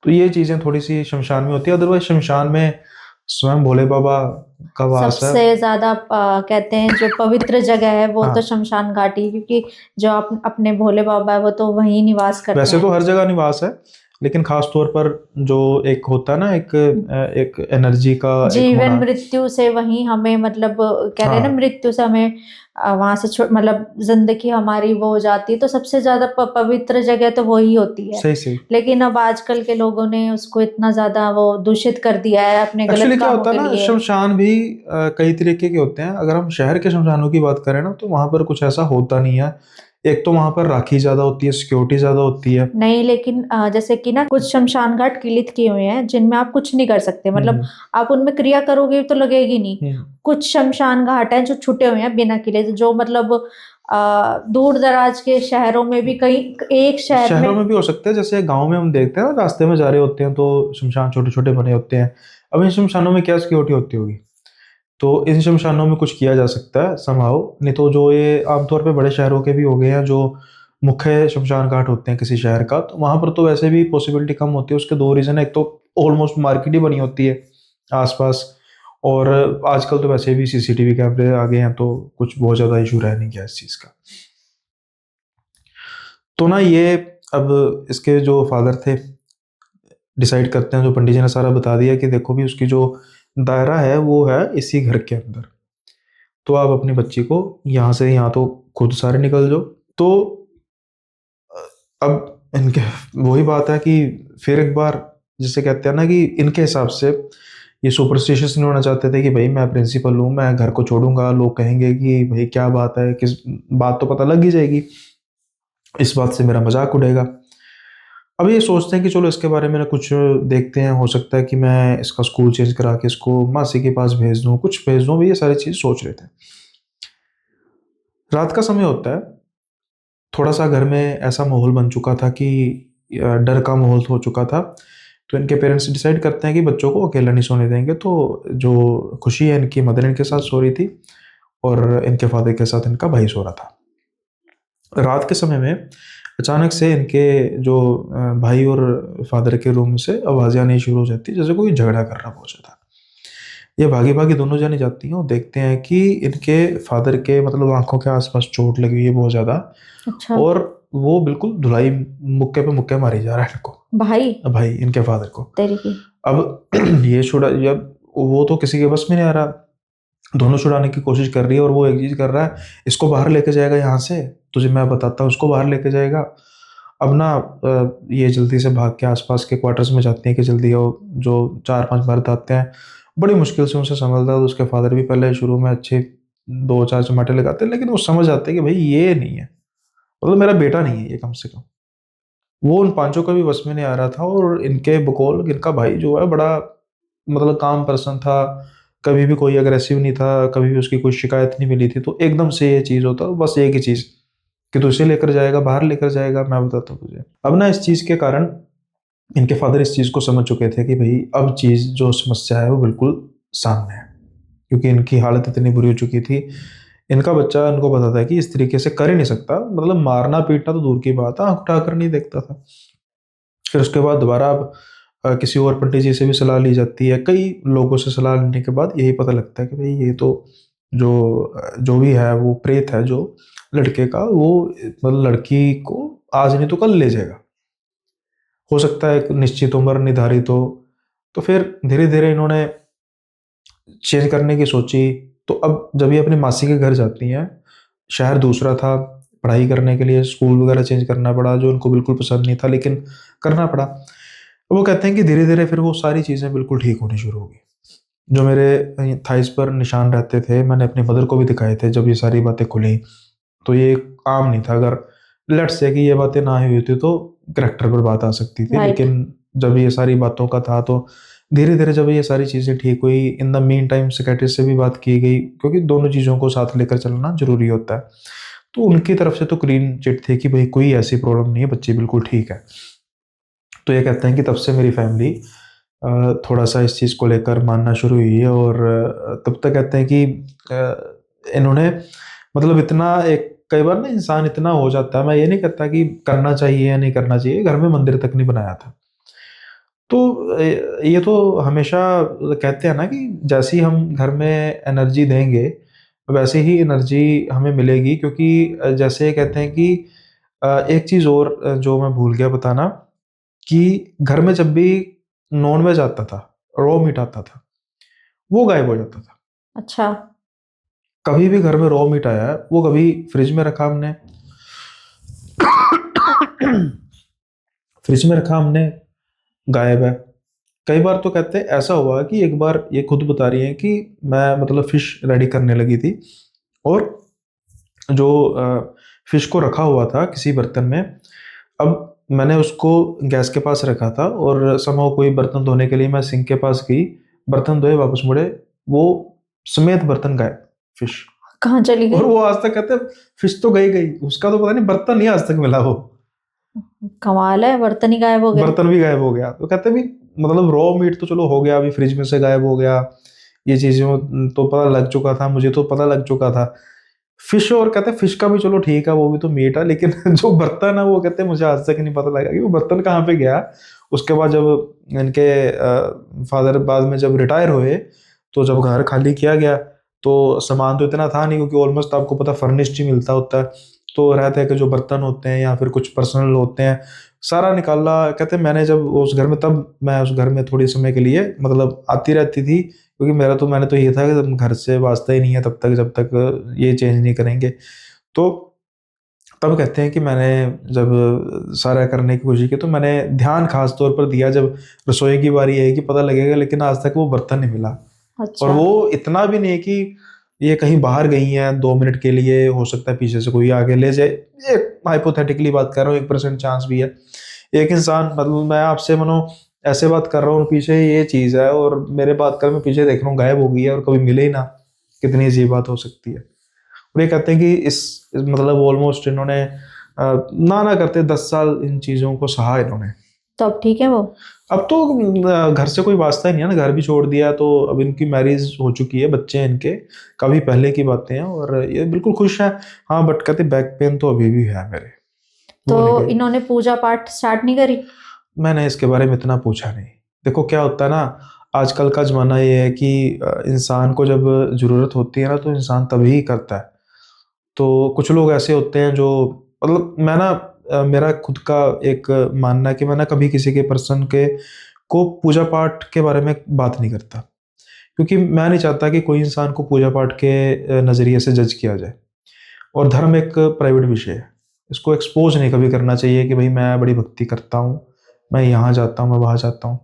तो ये चीज़ें थोड़ी सी शमशान में होती है। अदरवाइज शमशान में स्वयं भोले बाबा का वास है। सबसे ज्यादा कहते हैं जो पवित्र जगह है वो तो हाँ, शमशान घाट ही, क्योंकि जो अपने भोले बाबा है वो तो वहीं निवास करते वैसे तो हैं। हर जगह निवास है, लेकिन खास तौर पर जो एक होता है ना, एक एनर्जी का एक जीवन होना। मृत्यु से वहीं हमें मतलब कह रहे हैं ना, हाँ, मृत्यु से हमें वहां से मतलब जिंदगी हमारी वो हो जाती है, तो सबसे ज्यादा पवित्र जगह तो वही होती है। सही सही। लेकिन अब आजकल के लोगों ने उसको इतना ज्यादा वो दूषित कर दिया है अपने एक्चुअली गलत क्या कामों होता है के ना, लिए। शमशान भी कई तरीके के होते हैं। अगर हम शहर के शमशानों की बात करें ना, तो वहां पर कुछ ऐसा होता नहीं है। एक तो वहां पर राखी ज्यादा होती है, सिक्योरिटी ज्यादा होती है। नहीं, लेकिन जैसे कि ना कुछ शमशान घाट किलित किए हुए हैं जिनमें आप कुछ नहीं कर सकते, मतलब हम्म आप उनमें क्रिया करोगे तो लगेगी नहीं। हम्म। कुछ शमशान घाट हैं जो छुटे हुए हैं बिना किले, जो मतलब दूर दराज के शहरों में भी, कहीं एक शहर शहरों में। में भी हो सकते हैं, जैसे गांव में हम देखते हैं ना, रास्ते में जा रहे होते हैं तो शमशान छोटे छोटे बने होते हैं। अब इन शमशानों में क्या सिक्योरिटी होती होगी? तो इन शमशानों में कुछ किया जा सकता है संभव। नहीं तो जो ये आमतौर पे बड़े शहरों के भी हो गए हैं, जो मुख्य शमशान घाट होते हैं किसी शहर का, तो वहां पर तो वैसे भी पॉसिबिलिटी कम होती है। उसके दो रीजन है, एक तो ऑलमोस्ट मार्केट ही बनी होती है आसपास, और आजकल तो वैसे भी सीसीटीवी कैमरे आ गए हैं, तो कुछ बहुत ज्यादा इशू रह नहीं गया इस चीज का। तो ना ये, अब इसके जो फादर थे डिसाइड करते हैं, जो पंडित जी ने सारा बता दिया कि देखो भी उसकी जो दायरा है वो है इसी घर के अंदर, तो आप अपनी बच्ची को यहाँ से, यहाँ तो खुद सारे निकल जाओ। तो अब इनके वही बात है कि फिर एक बार, जिसे कहते हैं ना कि इनके हिसाब से ये सुपरस्टिशियस नहीं होना चाहते थे कि भाई मैं प्रिंसिपल हूँ, मैं घर को छोड़ूंगा, लोग कहेंगे कि भाई क्या बात है, किस बात तो पता लग ही जाएगी, इस बात से मेरा मजाक उड़ेगा। अब ये सोचते हैं कि चलो इसके बारे में ना कुछ देखते हैं, हो सकता है कि मैं इसका स्कूल चेंज करा के इसको मासी के पास भेज दूँ, कुछ भेज दूँ, ये सारी चीज़ सोच रहे थे। रात का समय होता है, थोड़ा-सा घर में ऐसा माहौल बन चुका था कि डर का माहौल हो चुका था। तो इनके पेरेंट्स डिसाइड करते हैं कि बच्चों को अकेला नहीं सोने देंगे। तो जो खुशी है, इनकी मदर इनके साथ सो रही थी और इनके फादर के साथ इनका भाई सो रहा था। रात के समय में अचानक से इनके जो भाई और फादर के रूम से आवाज़ें आनी शुरू हो जाती है, जैसे कोई झगड़ा कर रहा बहुत ज़्यादा। ये भागी-भागी दोनों जानी जाती हैं और देखते हैं कि इनके फादर के मतलब आँखों के आस-पास चोट लगी हुई है बहुत ज़्यादा, अच्छा। और वो बिल्कुल धुलाई मुक्के पे मुक्के मारी जा रहा है इनको, भाई भाई इनके फादर को। तेरी की। अब ये छुड़ा, जब वो तो किसी के बस में नहीं आ रहा, दोनों छुड़ाने की कोशिश कर रही है, और वो एक चीज़ कर रहा है, इसको बाहर लेके जाएगा यहाँ से, तुझे मैं बताता हूँ, उसको बाहर लेके जाएगा। अब ना ये जल्दी से भाग के आसपास के क्वार्टर्स में जाते हैं कि जल्दी आओ, जो 4-5 मर्द आते हैं, बड़ी मुश्किल से उनसे संभलता है। तो उसके फादर भी पहले शुरू में अच्छे 2-4 चमाटे लगाते हैं, लेकिन वो समझ आते हैं कि भाई ये नहीं है, मतलब मेरा बेटा नहीं है ये कम से कम। वो उन पांचों का भी बस में नहीं आ रहा था, और इनके बकौल इनका भाई जो है बड़ा मतलब काम पर्सन था, कभी भी कोई अग्रेसिव नहीं था, कभी भी उसकी कोई शिकायत नहीं मिली थी। तो एकदम से ये चीज़ होता, बस एक ही चीज़ कि तू इसे लेकर जाएगा, बाहर लेकर जाएगा, मैं बताता हूँ तुझे। अब ना इस चीज़ के कारण इनके फादर इस चीज़ को समझ चुके थे कि भाई अब चीज़ जो समस्या है वो बिल्कुल सामने है, क्योंकि इनकी हालत इतनी बुरी हो चुकी थी। इनका बच्चा इनको पता था कि इस तरीके से कर ही नहीं सकता, मतलब मारना पीटना तो दूर की बात है, आँख उठाकर नहीं देखता था। फिर उसके बाद दोबारा अब किसी और पंडित जी से भी सलाह ली जाती है। कई लोगों से सलाह लेने के बाद यही पता लगता है कि भाई ये तो जो भी है वो प्रेत है, जो लड़के का, वो मतलब लड़की को आज नहीं तो कल ले जाएगा। हो सकता है एक निश्चित उम्र निर्धारित हो। तो फिर धीरे-धीरे इन्होंने चेंज करने की सोची। तो अब जब ये अपनी मासी के घर जाती हैं, शहर दूसरा था, पढ़ाई करने के लिए स्कूल वगैरह चेंज करना पड़ा, जो उनको बिल्कुल पसंद नहीं था, लेकिन करना पड़ा। वो कहते हैं कि धीरे-धीरे फिर वो सारी चीज़ें बिल्कुल ठीक होनी शुरू हो गई। जो मेरे थाइज़ पर निशान रहते थे, मैंने अपनी मदर को भी दिखाए थे जब ये सारी बातें खुली। तो ये आम नहीं था, अगर लेट्स से कि ये बातें ना हुई होती तो करैक्टर पर बात आ सकती थी। राइट। लेकिन जब ये सारी बातों का था तो धीरे धीरे जब ये सारी चीज़ें ठीक हुई, in the mean time psychiatrist से भी बात की गई, क्योंकि दोनों चीज़ों को साथ लेकर चलना जरूरी होता है। तो उनकी तरफ से तो क्लीन चिट थी कि भाई कोई ऐसी प्रॉब्लम नहीं है, बच्ची बिल्कुल ठीक है। तो ये कहते हैं कि तब से मेरी फैमिली थोड़ा सा इस चीज़ को लेकर मानना शुरू हुई है। और तब तक कहते हैं कि इन्होंने मतलब इतना एक कई बार ना इंसान इतना हो जाता है, मैं ये नहीं कहता कि करना चाहिए या नहीं करना चाहिए, घर में मंदिर तक नहीं बनाया था। तो ये तो हमेशा कहते हैं ना कि जैसी हम घर में एनर्जी देंगे वैसे ही एनर्जी हमें मिलेगी। क्योंकि जैसे कहते हैं कि एक चीज़ और जो मैं भूल गया बताना, कि घर में जब भी नॉन-वेज आता था, रॉ मीट आता था, वो गायब हो जाता था। अच्छा। कभी भी घर में रॉ मीट आया है, वो कभी फ्रिज में रखा हमने फ्रिज में रखा हमने, गायब है। कई बार तो कहते हैं ऐसा हुआ कि एक बार ये खुद बता रही हैं कि मैं मतलब फिश रेडी करने लगी थी, और जो फिश को रखा हुआ था किसी बर्तन में, अब मैंने उसको गैस के पास रखा था और समहाउ कोई बर्तन धोने के लिए मैं सिंक के पास गई, बर्तन धोए वापस मुड़े, वो समेत बर्तन गायब, फिश। कहाँ चली और गई? वो आज तक कहते हैं फिश तो गई गई, उसका तो पता नहीं बर्तन नहीं आज तक मिला, वो कमाल है, बर्तन ही गायब हो गए। बर्तन भी गायब हो गया। तो कहते हैं भी मतलब रॉ मीट तो चलो हो गया, अभी फ्रिज में से गायब हो गया, ये चीज़ें तो पता लग चुका था, मुझे तो पता लग चुका था। फिश, और कहते हैं फिश का भी चलो ठीक है, वो भी तो मीट है, लेकिन जो बर्तन है वो कहते हैं मुझे आज तक नहीं पता लगा कि वो बर्तन कहाँ पे गया। उसके बाद जब इनके फादर बाद में जब रिटायर हुए, तो जब घर खाली किया गया, तो सामान तो इतना था नहीं, क्योंकि ऑलमोस्ट आपको पता फर्निश्ड ही मिलता होता है। तो रहते हैं कि जो बर्तन होते हैं या फिर कुछ पर्सनल होते हैं, सारा निकाला। कहते हैं मैंने जब उस घर में, तब मैं उस घर में थोड़ी समय के लिए मतलब आती रहती थी, क्योंकि मैंने तो ये था कि घर से वास्ता ही नहीं है तब तक जब तक ये चेंज नहीं करेंगे। तो तब कहते हैं कि मैंने जब सारा करने की कोशिश की, तो मैंने ध्यान खास तौर पर दिया जब रसोई की बारी आएगी पता लगेगा, लेकिन आज तक वो बर्तन नहीं मिला। और अच्छा। वो इतना भी नहीं है कि ये कहीं बाहर गई हैं 2 मिनट के लिए, हो सकता है पीछे से कोई आगे ले जाए, ये हाइपोथेटिकली बात कर रहा हूँ, 1% चांस भी है। एक इंसान मतलब मैं आपसे मानो ऐसे बात कर रहा हूँ, पीछे ये चीज़ है, और मेरे बात कर मैं पीछे देख रहा हूँ गायब हो गई है और कभी मिले ही ना, कितनी अजीब बात हो सकती है। और ये कहते हैं कि मतलब ऑलमोस्ट इन्होंने ना करते 10 साल इन चीज़ों को सहा इन्होंने। तो अब ठीक है वो? अब तो घर से कोई वास्ता ही नहीं है ना, घर भी छोड़ दिया, तो अब इनकी मैरिज हो चुकी है, बच्चे हैं इनके, काफ़ी पहले की बातें हैं, और ये बिल्कुल खुश हैं। हाँ बट कहते बैक पेन तो अभी भी है मेरे, तो वो नहीं गई। इन्होंने पूजा पाठ स्टार्ट नहीं करी? मैंने इसके बारे में इतना पूछा नहीं। देखो क्या होता है ना, आजकल का ज़माना ये है कि इंसान को जब ज़रूरत होती है ना, तो इंसान तभी करता है। तो कुछ लोग ऐसे होते हैं जो मतलब मैं ना मेरा खुद का एक मानना है कि मैं ना कभी किसी के पर्सन के को पूजा पाठ के बारे में बात नहीं करता। क्योंकि मैं नहीं चाहता कि कोई इंसान को पूजा पाठ के नज़रिए से जज किया जाए। और धर्म एक प्राइवेट विषय है, इसको एक्सपोज नहीं कभी करना चाहिए कि भाई मैं बड़ी भक्ति करता हूँ, मैं यहाँ जाता हूँ, मैं वहाँ जाता हूँ।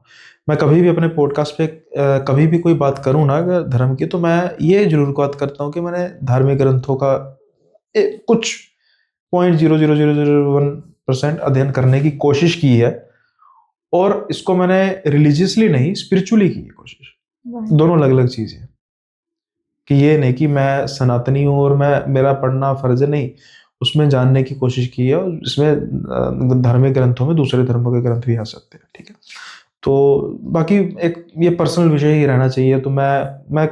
मैं कभी भी अपने पॉडकास्ट पे कभी भी कोई बात करूँ ना अगर धर्म की, तो मैं ये ज़रूर बात करता हूँ कि मैंने धार्मिक ग्रंथों का कुछ 0.00001% अध्ययन करने की कोशिश की है, और इसको मैंने रिलीजियसली नहीं, स्पिरिचुअली की है कोशिश। Right. दोनों अलग-अलग चीज़ें हैं, कि ये नहीं कि मैं सनातनी हूँ और मैं मेरा पढ़ना फ़र्ज़ है, नहीं। उसमें जानने की कोशिश की है, और इसमें धार्मिक ग्रंथों में दूसरे धर्मों के ग्रंथ भी आ सकते हैं, ठीक है? तो बाकी एक ये पर्सनल विषय ही रहना चाहिए। तो मैं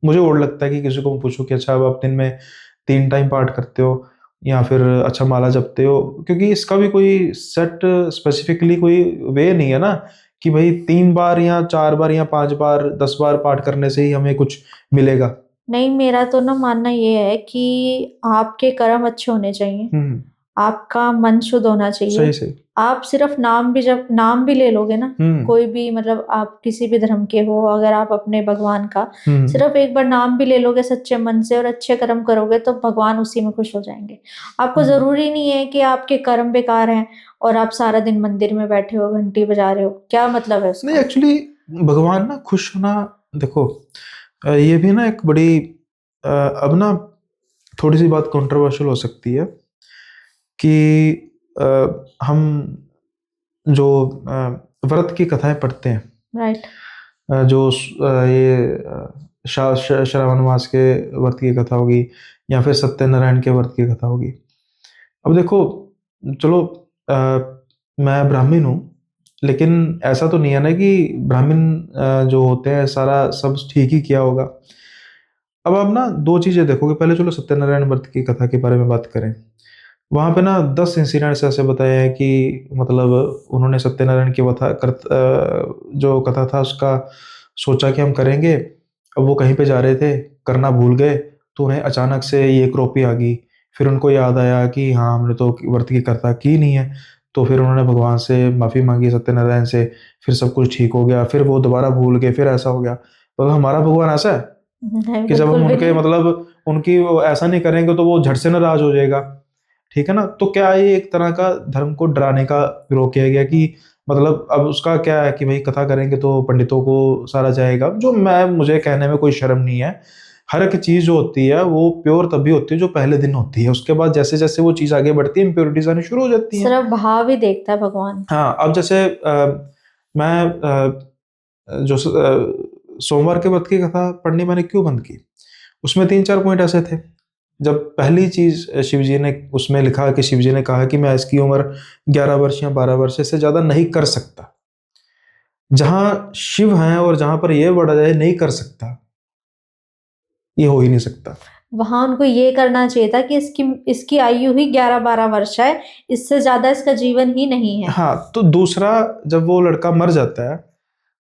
मुझे और लगता है कि किसी को पूछो कि अच्छा अब आप दिन में 3 टाइम पाठ करते हो या फिर अच्छा माला जपते हो, क्योंकि इसका भी कोई सेट स्पेसिफिकली कोई वे नहीं है ना, कि भाई 3 बार या 4 बार या 5 बार 10 बार पाठ करने से ही हमें कुछ मिलेगा। नहीं, मेरा तो ना मानना ये है कि आपके कर्म अच्छे होने चाहिए, हम्म। आपका मन शुद्ध होना चाहिए। सही सही। आप सिर्फ जब नाम भी ले लोगे ना, हम्म। कोई भी मतलब आप किसी भी धर्म के हो, अगर आप अपने भगवान का हम्म। सिर्फ एक बार नाम भी ले लोगे सच्चे मन से और अच्छे कर्म करोगे, तो भगवान उसी में खुश हो जाएंगे। आपको जरूरी नहीं है कि आपके कर्म बेकार हैं और आप सारा दिन मंदिर में बैठे हो, घंटी बजा रहे हो, क्या मतलब है नहीं उसका? एक्चुअली भगवान ना खुश होना, देखो ये भी ना एक बड़ी अब ना थोड़ी सी बात कंट्रोवर्शियल हो सकती है कि हम जो व्रत की कथाएं पढ़ते हैं, राइट। श्रावण मास के व्रत की कथा होगी या फिर सत्यनारायण के व्रत की कथा होगी। अब देखो, चलो, अ, मैं ब्राह्मण हूँ, लेकिन ऐसा तो नहीं है ना कि ब्राह्मण जो होते हैं सारा सब ठीक ही किया होगा। अब आप ना दो चीजें देखोगे, पहले चलो सत्यनारायण व्रत की कथा के बारे में बात करें। वहां पे ना 10 इंसिडेंट्स ऐसे बताए हैं कि मतलब उन्होंने सत्यनारायण की जो कथा था उसका सोचा कि हम करेंगे। अब वो कहीं पे जा रहे थे, करना भूल गए, तो उन्हें अचानक से ये क्रोपी आ गई। फिर उनको याद आया कि हाँ, हमने तो व्रत की कथा की नहीं है। तो फिर उन्होंने भगवान से माफी मांगी, सत्यनारायण से। फिर सब कुछ ठीक हो गया, फिर वो दोबारा भूल गए, फिर ऐसा हो गया। तो हमारा भगवान ऐसा है नहीं, कि जब हम बिल्कुल भी उनके नहीं। मतलब उनकी वो ऐसा नहीं करेंगे तो वो झट से नाराज हो जाएगा। ठीक है ना? तो क्या ये एक तरह का धर्म को डराने का विरोध किया गया कि मतलब अब उसका क्या है कि भाई कथा करेंगे तो पंडितों को सारा जाएगा, जो मैं मुझे कहने में कोई शर्म नहीं है। हर एक चीज जो होती है वो प्योर तभी होती है जो पहले दिन होती है, उसके बाद जैसे जैसे वो चीज आगे बढ़ती है इम्प्योरिटीज आनी शुरू हो जाती हैं। सिर्फ भाव ही देखता है भगवान। हाँ, अब जैसे मैं जो सोमवार के व्रत की कथा पढ़नी मैंने क्यों बंद की, उसमें 3-4 पॉइंट ऐसे थे। जब पहली चीज शिव जी ने उसमें लिखा कि शिव जी ने कहा कि मैं इसकी उम्र 11 वर्ष या 12 वर्ष से ज्यादा नहीं कर सकता। जहां शिव हैं और जहां पर यह वर्ड है नहीं कर सकता, ये हो ही नहीं सकता। वहां उनको ये करना चाहिए था कि इसकी इसकी आयु ही 11-12 वर्ष है, इससे ज्यादा इसका जीवन ही नहीं है। हाँ, तो दूसरा, जब वो लड़का मर जाता है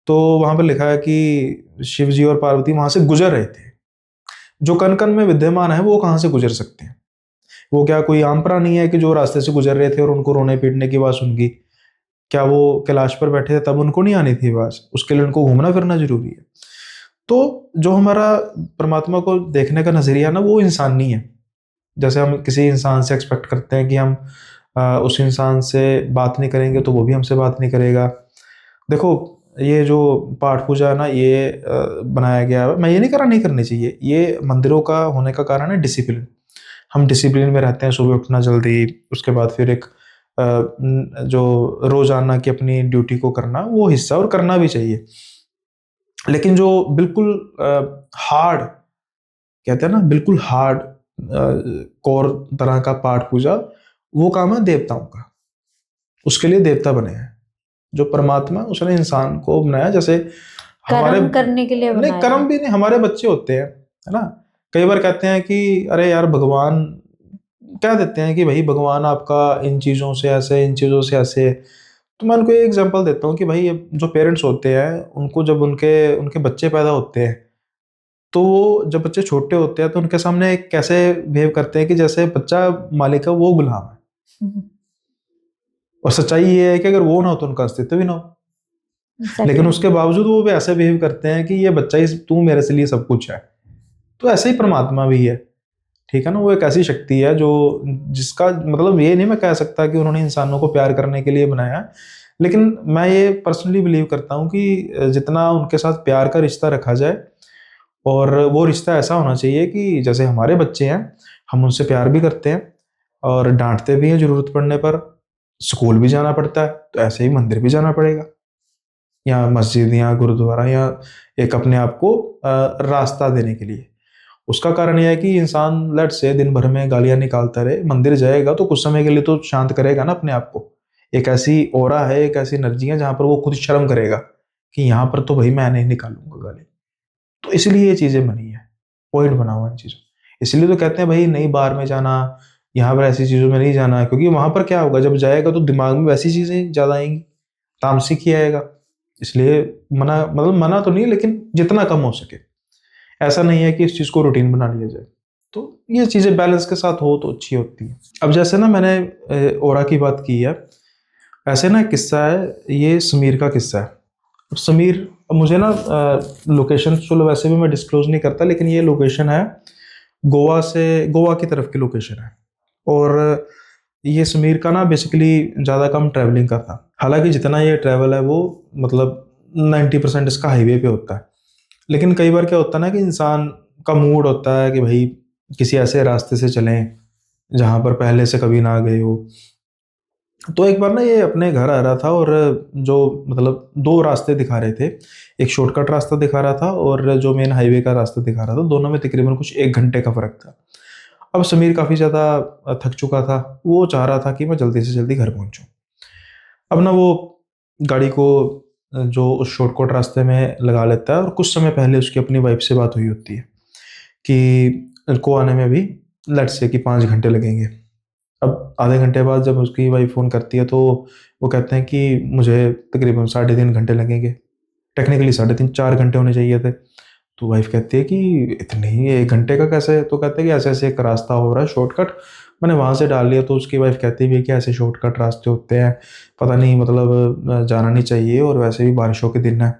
तो वहां पर लिखा है कि शिव जी और पार्वती वहां से गुजर रहे थे। जो कण कण में विद्यमान है वो कहाँ से गुजर सकते हैं? वो क्या कोई आम प्राणी है कि जो रास्ते से गुजर रहे थे और उनको रोने पीटने की आवाज सुन गई? क्या वो कैलाश पर बैठे थे तब उनको नहीं आनी थी आवाज? उसके लिए उनको घूमना फिरना जरूरी है। तो जो हमारा परमात्मा को देखने का नजरिया ना वो इंसानी है। जैसे हम किसी इंसान से एक्सपेक्ट करते हैं कि हम उस इंसान से बात नहीं करेंगे तो वो भी हमसे बात नहीं करेगा। देखो, ये जो पाठ पूजा है ना, ये बनाया गया है, मैं ये नहीं कह रहा नहीं करनी चाहिए। ये मंदिरों का होने का कारण है डिसिप्लिन। हम डिसिप्लिन में रहते हैं, सुबह उठना जल्दी, उसके बाद फिर एक जो रोजाना की अपनी ड्यूटी को करना वो हिस्सा, और करना भी चाहिए। लेकिन जो बिल्कुल हार्ड, कहते हैं ना, बिल्कुल हार्ड कोर तरह का पाठ पूजा, वो काम है देवताओं का। उसके लिए देवता बने हैं। जो परमात्मा उसने इंसान को बनाया, जैसे हमारे कर्म करने के लिए नहीं, बनाया कर्म है। भी नहीं, हमारे बच्चे होते हैं, है ना? कई बार कहते हैं कि अरे यार भगवान, कह देते हैं कि भाई भगवान आपका इन चीजों से ऐसे, इन चीजों से ऐसे। तो मैं उनको एक एग्जांपल देता हूँ कि भाई ये जो पेरेंट्स होते हैं उनको जब उनके उनके बच्चे पैदा होते हैं, तो वो जब बच्चे छोटे होते हैं तो उनके सामने कैसे बिहेव करते हैं कि जैसे बच्चा मालिक है, वो गुलाम है। हम्म, और सच्चाई ये है कि अगर वो ना हो तो उनका अस्तित्व भी ना हो। लेकिन exactly। उसके बावजूद वो भी ऐसे बिहेव करते हैं कि ये बच्चा ही, तू मेरे से लिए सब कुछ है। तो ऐसे ही परमात्मा भी है। ठीक है ना? वो एक ऐसी शक्ति है जो, जिसका मतलब ये नहीं मैं कह सकता कि उन्होंने इंसानों को प्यार करने के लिए बनाया है, लेकिन मैं ये पर्सनली बिलीव करता हूँ कि जितना उनके साथ प्यार का रिश्ता रखा जाए, और वो रिश्ता ऐसा होना चाहिए कि जैसे हमारे बच्चे हैं, हम उनसे प्यार भी करते हैं और डांटते भी हैं जरूरत पड़ने पर। स्कूल भी जाना पड़ता है तो ऐसे ही मंदिर भी जाना पड़ेगा, या मस्जिद या गुरुद्वारा, या एक अपने आप को रास्ता देने के लिए। उसका कारण यह है कि इंसान लेट से दिन भर में गालियां निकालता रहे, मंदिर जाएगा तो कुछ समय के लिए तो शांत करेगा ना अपने आप को। एक ऐसी ओरा है, एक ऐसी एनर्जी है जहां पर वो खुद शर्म करेगा कि यहाँ पर तो भाई मैं नहीं निकालूंगा गाली। तो इसलिए ये चीजें बनी है, पॉइंट बना हुआ इन चीजों। इसलिए तो कहते हैं भाई नहीं बार में जाना, यहाँ पर ऐसी चीजों में नहीं जाना, क्योंकि वहां पर क्या होगा, जब जाएगा तो दिमाग में वैसी चीजें ज्यादा आएंगी, तामसिक ही आएगा। इसलिए मना, मतलब मना तो नहीं, लेकिन जितना कम हो सके। ऐसा नहीं है कि इस चीज को रूटीन बना लिया जाए। तो ये चीजें बैलेंस के साथ हो तो अच्छी होती है। अब जैसे ना मैंने ओरा की बात की है, ऐसे ना एक किस्सा है, ये समीर का किस्सा है। अब समीर, अब मुझे ना लोकेशन चलो वैसे भी मैं डिस्क्लोज नहीं करता, लेकिन ये लोकेशन है गोवा से, गोवा की तरफ की लोकेशन है। और ये समीर का ना बेसिकली ज़्यादा कम ट्रैवलिंग का था। हालांकि जितना ये ट्रैवल है वो मतलब 90% इसका हाईवे पे होता है। लेकिन कई बार क्या होता है ना कि इंसान का मूड होता है कि भाई किसी ऐसे रास्ते से चलें जहाँ पर पहले से कभी ना गए हो। तो एक बार ना ये अपने घर आ रहा था और जो मतलब 2 रास्ते दिखा रहे थे। एक शॉर्टकट रास्ता दिखा रहा था और जो मेन हाईवे का रास्ता दिखा रहा था, दोनों में तकरीबन कुछ 1 घंटे का फ़र्क था। अब समीर काफ़ी ज़्यादा थक चुका था, वो चाह रहा था कि मैं जल्दी से जल्दी घर पहुँचूँ। अब ना वो गाड़ी को जो उस शॉर्टकट रास्ते में लगा लेता है और कुछ समय पहले उसकी अपनी वाइफ़ से बात हुई होती है कि इनको आने में भी लेट्स से कि 5 घंटे लगेंगे। अब आधे घंटे बाद जब उसकी वाइफ़ फ़ोन करती है तो वो कहते हैं कि मुझे तकरीबन साढ़े 3 घंटे लगेंगे। टेक्निकली साढ़े 3 4 घंटे होने चाहिए थे। तो वाइफ़ कहती है कि इतने ही 1 घंटे का कैसे? तो कहते हैं कि ऐसे-ऐसे एक रास्ता हो रहा है शॉर्टकट, मैंने वहाँ से डाल लिया। तो उसकी वाइफ़ कहती भी है कि ऐसे शॉर्टकट रास्ते होते हैं, पता नहीं मतलब जाना नहीं चाहिए और वैसे भी बारिशों के दिन है,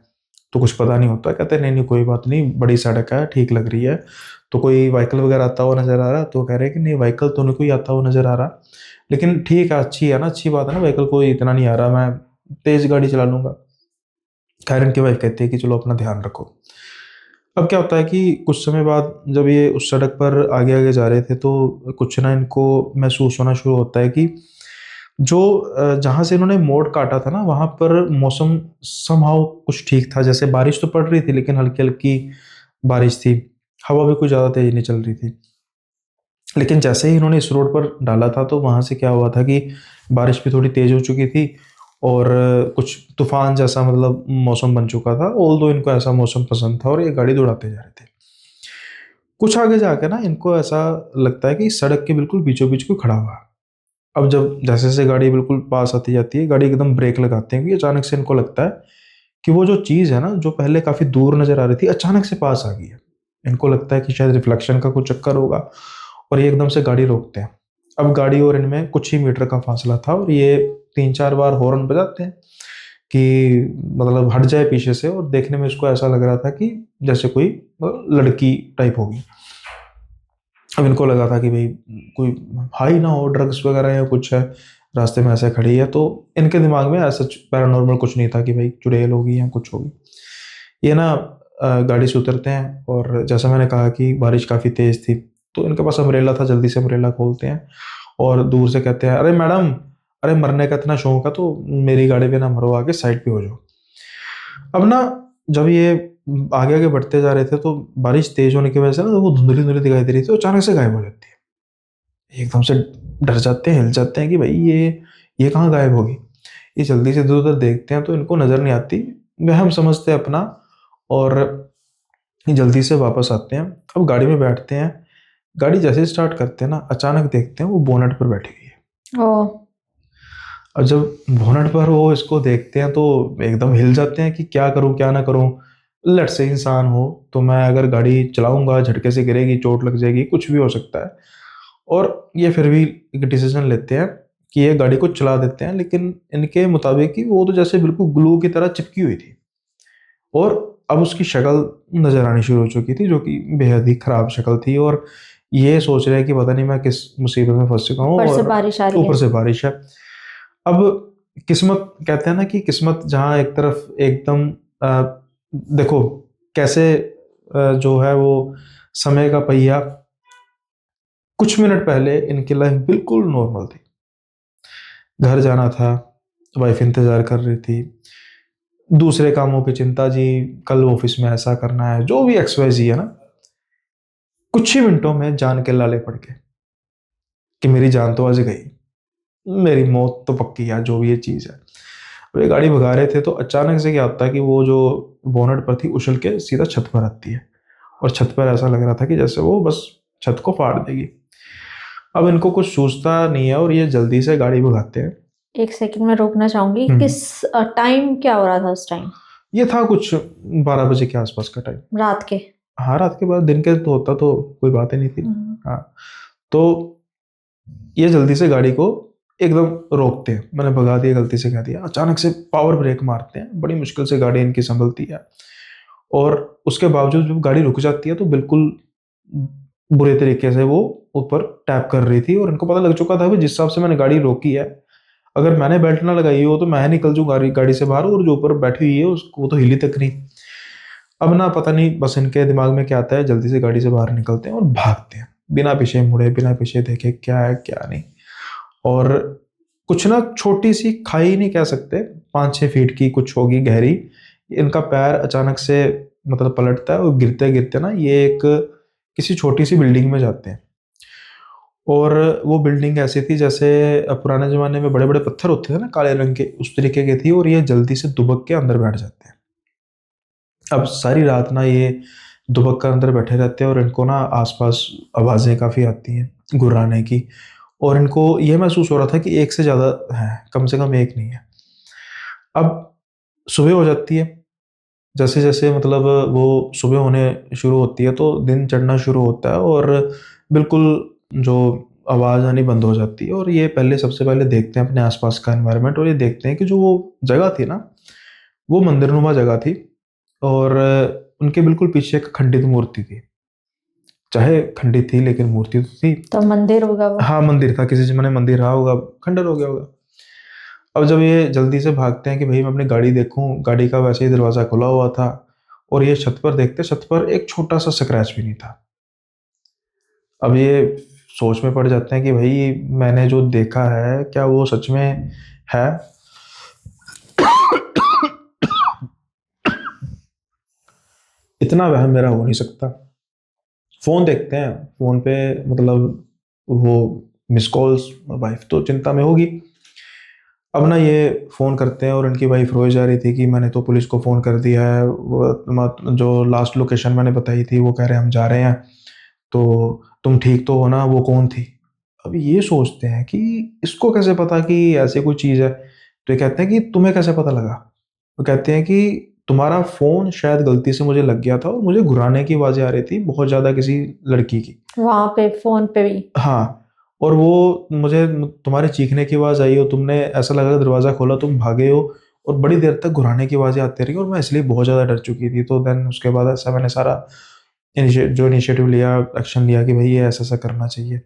तो कुछ पता नहीं होता। कहते हैं नहीं-नहीं कोई बात नहीं, बड़ी सड़क है, ठीक लग रही है। तो कोई व्हीकल वगैरह आता हुआ नज़र आ रहा है? तो कह रहे हैं कि नहीं व्हीकल तो नहीं कोई आता हुआ नज़र आ रहा, लेकिन ठीक है, अच्छी है ना, अच्छी बात है ना, व्हीकल कोई इतना नहीं आ रहा, मैं तेज़ गाड़ी चला लूँगा। खैर इनकी वाइफ़ कहती है कि चलो अपना ध्यान रखो। अब क्या होता है कि कुछ समय बाद जब ये उस सड़क पर आगे-आगे जा रहे थे तो कुछ ना इनको महसूस होना शुरू होता है कि जो जहाँ से इन्होंने मोड़ काटा था ना वहाँ पर मौसम समहाउ कुछ ठीक था। जैसे बारिश तो पड़ रही थी लेकिन हल्की-हल्की बारिश थी। हवा भी कुछ ज़्यादा तेज़ नहीं चल रही थी। लेकिन जैसे ही इन्होंने इस रोड पर डाला था तो वहाँ से क्या हुआ था कि बारिश भी थोड़ी तेज़ हो चुकी थी और कुछ तूफ़ान जैसा मतलब मौसम बन चुका था। ऑल्दो इनको ऐसा मौसम पसंद था और ये गाड़ी दौड़ाते जा रहे थे। कुछ आगे जाके ना इनको ऐसा लगता है कि सड़क के बिल्कुल बीचों-बीच कोई खड़ा हुआ है। अब जब जैसे-जैसे गाड़ी बिल्कुल पास आती जाती है, गाड़ी एकदम ब्रेक लगाते हैं कि अचानक से इनको लगता है कि वो जो चीज़ है ना, जो पहले काफ़ी दूर नज़र आ रही थी, अचानक से पास आ गई है। इनको लगता है कि शायद रिफ्लेक्शन का कुछ चक्कर होगा और ये एकदम से गाड़ी रोकते हैं। अब गाड़ी और इनमें कुछ ही मीटर का फासला था और ये 3-4 बार हॉर्न बजाते हैं कि मतलब हट जाए पीछे से और देखने में इसको ऐसा लग रहा था कि जैसे कोई लड़की टाइप होगी। अब इनको लगा था कि भई कोई हाई ना हो, ड्रग्स वगैरह या कुछ है, रास्ते में ऐसे खड़ी है, तो इनके दिमाग में ऐसा पैरानॉर्मल कुछ नहीं था कि भई चुड़ैल होगी या कुछ होगी। ये ना गाड़ी से उतरते हैं और जैसा मैंने कहा कि बारिश काफ़ी तेज़ थी, तो इनके पास अम्ब्रेला था, जल्दी से अम्ब्रेला खोलते हैं और दूर से कहते हैं, "अरे मैडम, अरे मरने का इतना शौक है तो मेरी गाड़ी पे ना मरो, आके साइड पे हो जाओ।" अब ना जब ये आगे-आगे बढ़ते जा रहे थे तो बारिश तेज़ होने की वजह से ना वो धुंधली-धुंधली दिखाई दे रही थी, अचानक से गायब हो जाती है। एकदम से डर जाते हैं, हिल जाते हैं कि भाई ये कहाँ गायब होगी? ये जल्दी से इधर-उधर देखते हैं तो इनको नज़र नहीं आती, वहम समझते हैं अपना और जल्दी से वापस आते हैं। अब गाड़ी में बैठते हैं, गाड़ी जैसे ही स्टार्ट करते हैं ना, अचानक देखते हैं वो बोनट पर बैठी हुई है। ओह! और जब बोनट पर वो इसको देखते हैं तो एकदम हिल जाते हैं कि क्या करूँ, क्या ना करूँ? लेट्स से इंसान हो, तो मैं अगर गाड़ी चलाऊँगा, झटके से गिरेगी, चोट लग जाएगी, कुछ भी हो सकता है। और ये फिर भी एक डिसीज़न लेते हैं कि ये गाड़ी को चला देते हैं, लेकिन इनके मुताबिक कि वो तो जैसे बिल्कुल ग्लू की तरह चिपकी हुई थी और अब उसकी शक्ल नज़र आनी शुरू हो चुकी थी, जो कि बेहद ही खराब शक्ल थी और ये सोच रहे हैं कि पता नहीं मैं किस मुसीबत में फँस चुका हूँ ऊपर से और बारिश आ रही ऊपर है। से बारिश है। अब किस्मत कहते हैं ना कि किस्मत जहाँ एक तरफ एकदम देखो कैसे जो है वो समय का पहिया कुछ मिनट पहले इनकी लाइफ बिल्कुल नॉर्मल थी। घर जाना था, वाइफ इंतज़ार कर रही थी, दूसरे कामों की चिंता जी, कल ऑफ़िस में ऐसा करना है, जो भी एक्स-वाई-ज़ेड है ना, कुछ ही मिनटों में जान के लाले पड़ गए कि मेरी जान तो आज गई, मेरी मौत तो पक्की है, जो भी ये चीज़ है। वे गाड़ी भगा रहे थे तो अचानक से क्या होता है कि वो जो बोनट पर थी उछल के सीधा छत पर आती है और छत पर ऐसा लग रहा था कि जैसे वो बस छत को फाड़ देगी। अब इनको कुछ सूझता नहीं है और ये जल्दी से गाड़ी भगाते हैं। 1 सेकंड मैं रोकना चाहूँगी। हुँ। टाइम क्या हो रहा था उस टाइम? ये था कुछ 12 बजे के आस-पास का टाइम। रात के? हाँ, रात के बाद दिन के तो होता तो कोई बात ही नहीं थी। हुँ। हाँ, तो ये जल्दी से गाड़ी को एकदम रोकते हैं। मैंने भगा दिया, गलती से कह दिया। अचानक से पावर ब्रेक मारते हैं, बड़ी मुश्किल से गाड़ी इनकी सँभलती है और उसके बावजूद जब गाड़ी रुक जाती है तो बिल्कुल बुरे तरीके से वो ऊपर टैप कर रही थी और इनको पता लग चुका था कि जिस हिसाब से मैंने गाड़ी रोकी है, अगर मैंने बेल्ट ना लगाई हो तो मैं निकल जाऊँ गाड़ी गाड़ी से बाहर और जो ऊपर बैठी हुई है उसको वो तो हिली तक नहीं। अब ना पता नहीं बस इनके दिमाग में क्या आता है, जल्दी से गाड़ी से बाहर निकलते हैं और भागते हैं। बिना पीछे मुड़े, बिना पीछे देखे क्या है, क्या नहीं। और कुछ ना छोटी सी खाई नहीं कह सकते, 5-6 फीट की कुछ होगी गहरी। इनका पैर अचानक से मतलब पलटता है और गिरते गिरते ना ये एक किसी छोटी सी बिल्डिंग में जाते हैं। और वो बिल्डिंग ऐसी थी जैसे पुराने ज़माने में बड़े-बड़े पत्थर होते थे ना काले रंग के, उस तरीके की थी, और ये जल्दी से दुबक के अंदर बैठ जाते हैं। अब सारी रात ना ये दुबक कर अंदर बैठे रहते हैं और इनको ना आस-पास आवाज़ें काफ़ी आती हैं गुर्राने की, और इनको ये महसूस हो रहा था कि एक से ज़्यादा हैं, कम से कम एक नहीं है। अब सुबह हो जाती है, जैसे-जैसे मतलब वो सुबह होने शुरू होती है तो दिन चढ़ना शुरू होता है, और बिल्कुल जो आवाज़ आनी बंद हो जाती है, और ये पहले सबसे पहले देखते हैं अपने आस-पास का एनवायरनमेंट, और ये देखते हैं कि जो वो जगह थी ना, वो मंदिरनुमा जगह थी, और उनके बिल्कुल पीछे एक खंडित मूर्ति थी। चाहे खंडित थी लेकिन मूर्ति तो थी। तो मंदिर होगा वो। हाँ, मंदिर था, किसी ज़माने मंदिर रहा होगा, खंडर हो गया होगा। अब जब ये जल्दी से भागते हैं कि भई मैं अपनी गाड़ी देखूँ, गाड़ी का वैसे ही दरवाज़ा खुला हुआ था, और ये छत पर देखते, छत पर एक छोटा-सा स्क्रैच भी नहीं था। अब ये सोच में पड़ जाते हैं कि भई मैंने जो देखा है, क्या वो सच में है? इतना वहम मेरा हो नहीं सकता। फ़ोन देखते हैं, फ़ोन पे मतलब वो मिस्ड कॉल्स, वाइफ़ तो चिंता में होगी। अब ना ये फ़ोन करते हैं और इनकी वाइफ़ रोए जा रही थी कि मैंने तो पुलिस को फ़ोन कर दिया है, जो लास्ट लोकेशन मैंने बताई थी वो कह रहे हैं हम जा रहे हैं, तो तुम ठीक तो हो ना? वो कौन थी? अब ये सोचते हैं कि इसको कैसे पता कि ऐसी कोई चीज़ है? तो ये कहते हैं कि तुम्हें कैसे पता लगा? वो कहते हैं कि तुम्हारा फ़ोन शायद गलती से मुझे लग गया था और मुझे घुराने की आवाज़ें आ रही थी बहुत ज़्यादा किसी लड़की की। वहाँ पे फ़ोन पे भी। हाँ, और वो मुझे तुम्हारे चीखने की आवाज़ आई और तुमने ऐसा लगा दरवाज़ा खोला, तुम भागे हो, और बड़ी देर तक घुराने की आवाज़ें आती रही, और मैं इसलिए बहुत ज़्यादा डर चुकी थी। तो देन उसके बाद ऐसा मैंने सारा इनिशिएटिव लिया, एक्शन लिया कि भई ये ऐसा-ऐसा करना चाहिए।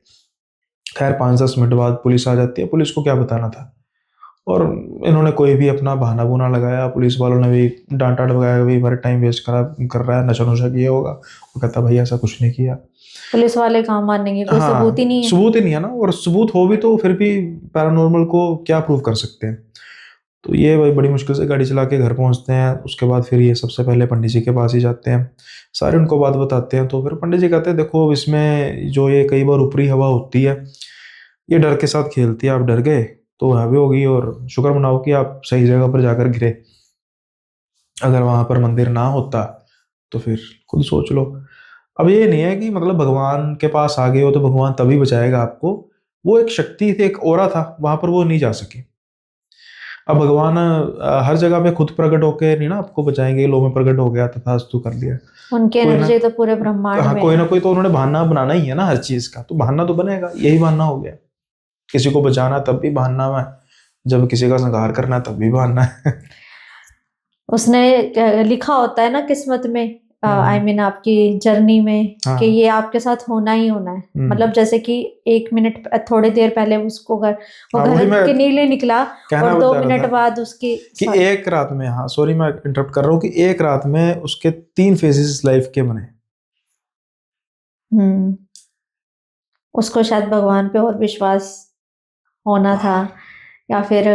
ख़ैर 5-10 मिनट बाद पुलिस आ जाती है, पुलिस को क्या बताना था, और इन्होंने कोई भी अपना बहाना-वुहाना लगाया, पुलिस वालों ने भी डाँटा डपकाया कि भई हमारा टाइम वेस्ट कर रहा है, नशा-नुशा किया होगा। वो कहता भई ऐसा कुछ नहीं किया। पुलिस वाले कहाँ मानेंगे, कोई सबूत ही हाँ, नहीं है। सबूत ही नहीं है ना, और सबूत हो भी तो फिर भी पैरानॉर्मल को क्या प्रूव कर सकते हैं। तो ये भाई बड़ी मुश्किल से गाड़ी चला के घर पहुँचते हैं, उसके बाद फिर ये सबसे पहले पंडित जी के पास ही जाते हैं। सारे उनको बात बताते हैं, तो फिर पंडित जी कहते हैं देखो इसमें जो ये कई बार ऊपरी हवा होती है, ये डर के साथ खेलती है, आप डर गए तो हैवी होगी, और शुक्र मनाओ कि आप सही जगह पर जाकर गिरे। अगर वहाँ पर मंदिर ना होता तो फिर खुद सोच लो। अब ये नहीं है कि मतलब भगवान के पास आ गए हो तो भगवान तभी बचाएगा आपको। वो एक शक्ति थी, एक ऑरा था, वहाँ पर वो नहीं जा सके। अब भगवान हर जगह पे खुद प्रकट होके नहीं ना आपको बचाएँगे, लो मैं प्रकट हो गया तथास्तु कर दिया। उनकी कोई ना एनर्जी तो पूरे ब्रह्मांड हाँ, में कोई है। ना कोई तो उन्होंने बहाना बनाना ही है ना हर चीज़ का, तो बहाना तो बनेगा, यही बहाना हो गया। किसी को बचाना तब भी बहाना है, जब किसी का संहार करना है तब भी बहाना है। उसने लिखा होता है ना किस्मत में, आई हुँ, मीन आपकी जर्नी में, कि हाँ। ये आपके साथ होना ही होना है। हुँ। मतलब जैसे कि 1 मिनट थोड़ी देर पहले उसको वो हाँ, घर वही मैं के लिए निकला, कहना और 2 चाह रहा मिनट था बाद उसकी कि सॉरी। एक रात में, हाँ, सॉरी मैं इंटरप्ट कर रहा हूँ, कि एक रात में उसके 3 फेजेज़ लाइफ़ के बने। हुँ, उसको शायद भगवान पे और विश्वास होना था, या फिर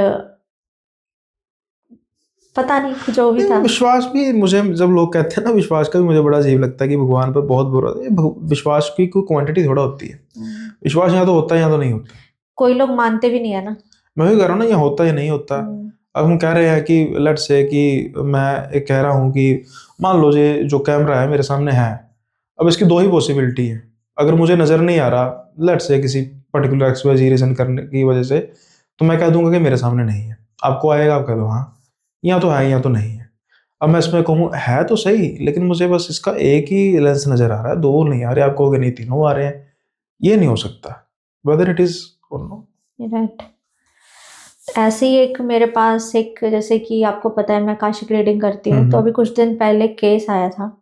पता नहीं जो भी नहीं, था। विश्वास भी मुझे, जब लोग कहते हैं ना विश्वास का, भी मुझे बड़ा अजीब लगता है कि भगवान पर बहुत बुरा, ये विश्वास की कोई क्वांटिटी थोड़ा होती है। हुँ, विश्वास या तो होता है या तो नहीं होता। कोई लोग मानते भी नहीं है ना। मैं वही कह रहा हूँ ना, ये होता है या नहीं होता। हुँ, अब हम कह रहे हैं कि लेट्स से कि मैं एक कह रहा हूँ कि मान लो ये जो कैमरा है मेरे सामने है, अब इसकी 2 ही पॉसिबिलिटी है। अगर मुझे नज़र नहीं आ रहा, लेट्स से किसी पर्टिकुलर एक्स-वाई-ज़ेड रीज़न करने की वजह से, तो मैं कह दूँगा कि मेरे सामने नहीं है। आपको आएगा, आप कह दो हाँ, या तो है या तो नहीं है। अब मैं इसमें कहूँ है तो सही, लेकिन मुझे बस इसका एक ही लेंस नज़र आ रहा है, 2 नहीं आ रहे, आप कहोगे नहीं तीनों आ रहे हैं। ये नहीं हो सकता, वेदर इट इज़ और नो। राइट। ऐसे ही एक मेरे पास एक, जैसे कि आपको पता है मैं आकाशिक रीडिंग करती हुँ, हूँ, तो हुँ। अभी कुछ दिन पहले केस आया था।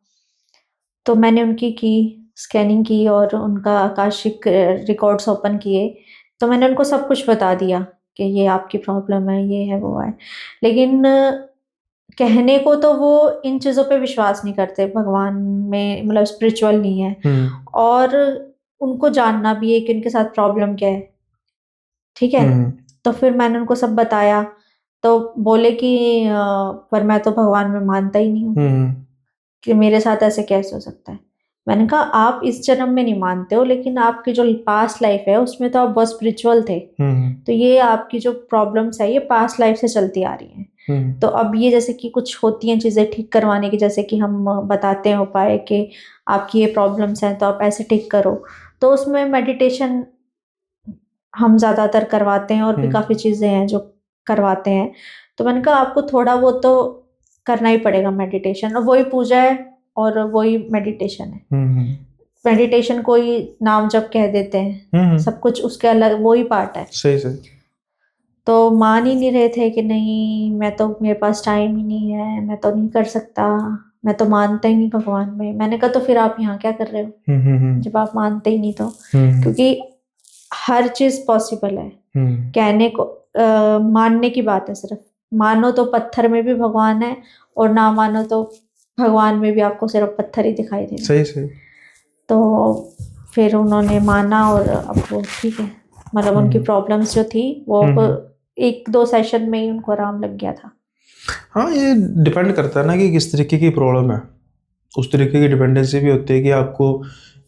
तो मैंने उनकी स्कैनिंग की और उनका आकाशिक रिकॉर्ड्स ओपन किए। तो मैंने उनको सब कुछ बता दिया कि ये आपकी प्रॉब्लम है, ये है, वो है। लेकिन कहने को तो वो इन चीज़ों पे विश्वास नहीं करते, भगवान में मतलब स्पिरिचुअल नहीं है, हुँ, और उनको जानना भी है कि उनके साथ प्रॉब्लम क्या है, ठीक है? हुँ, हुँ। तो फिर मैंने उनको सब बताया, तो बोले कि पर मैं तो भगवान में मानता ही नहीं हूँ, कि मेरे साथ ऐसे कैसे हो सकता है। मैंने कहा आप इस जन्म में नहीं मानते हो, लेकिन आपकी जो पास्ट लाइफ है उसमें तो आप बहुत स्पिरिचुअल थे, तो ये आपकी जो प्रॉब्लम्स है ये पास्ट लाइफ से चलती आ रही हैं। तो अब ये जैसे कि कुछ होती हैं चीज़ें ठीक करवाने की, जैसे कि हम बताते हैं उपाय कि आपकी ये प्रॉब्लम्स हैं तो आप ऐसे ठीक करो, तो उसमें मेडिटेशन हम ज़्यादातर करवाते हैं, और भी काफ़ी चीज़ें हैं जो करवाते हैं। तो मैंने कहा आपको थोड़ा बहुत तो करना ही पड़ेगा मेडिटेशन, और वही पूजा है और वही मेडिटेशन है। मेडिटेशन कोई नाम जप कह देते हैं, सब कुछ उसके अलग वही पार्ट है। सही सही। तो मान ही नहीं रहे थे कि नहीं मैं तो, मेरे पास टाइम ही नहीं है, मैं तो नहीं कर सकता, मैं तो मानता ही नहीं भगवान में। मैंने कहा तो फिर आप यहाँ क्या कर रहे हो जब आप मानते ही नहीं तो, क्योंकि हर चीज पॉसिबल है। कहने को मानने की बात है सिर्फ, मानो तो पत्थर में भी भगवान है, और ना मानो तो भगवान में भी आपको सिर्फ पत्थर ही दिखाई दे। सही सही। तो फिर उन्होंने माना, और अब वो ठीक है, मतलब उनकी प्रॉब्लम्स जो थी वो अब 1-2 सेशन में ही उनको आराम लग गया था। हाँ, ये डिपेंड करता है ना कि किस तरीके की प्रॉब्लम है, उस तरीके की डिपेंडेंसी भी होती है कि आपको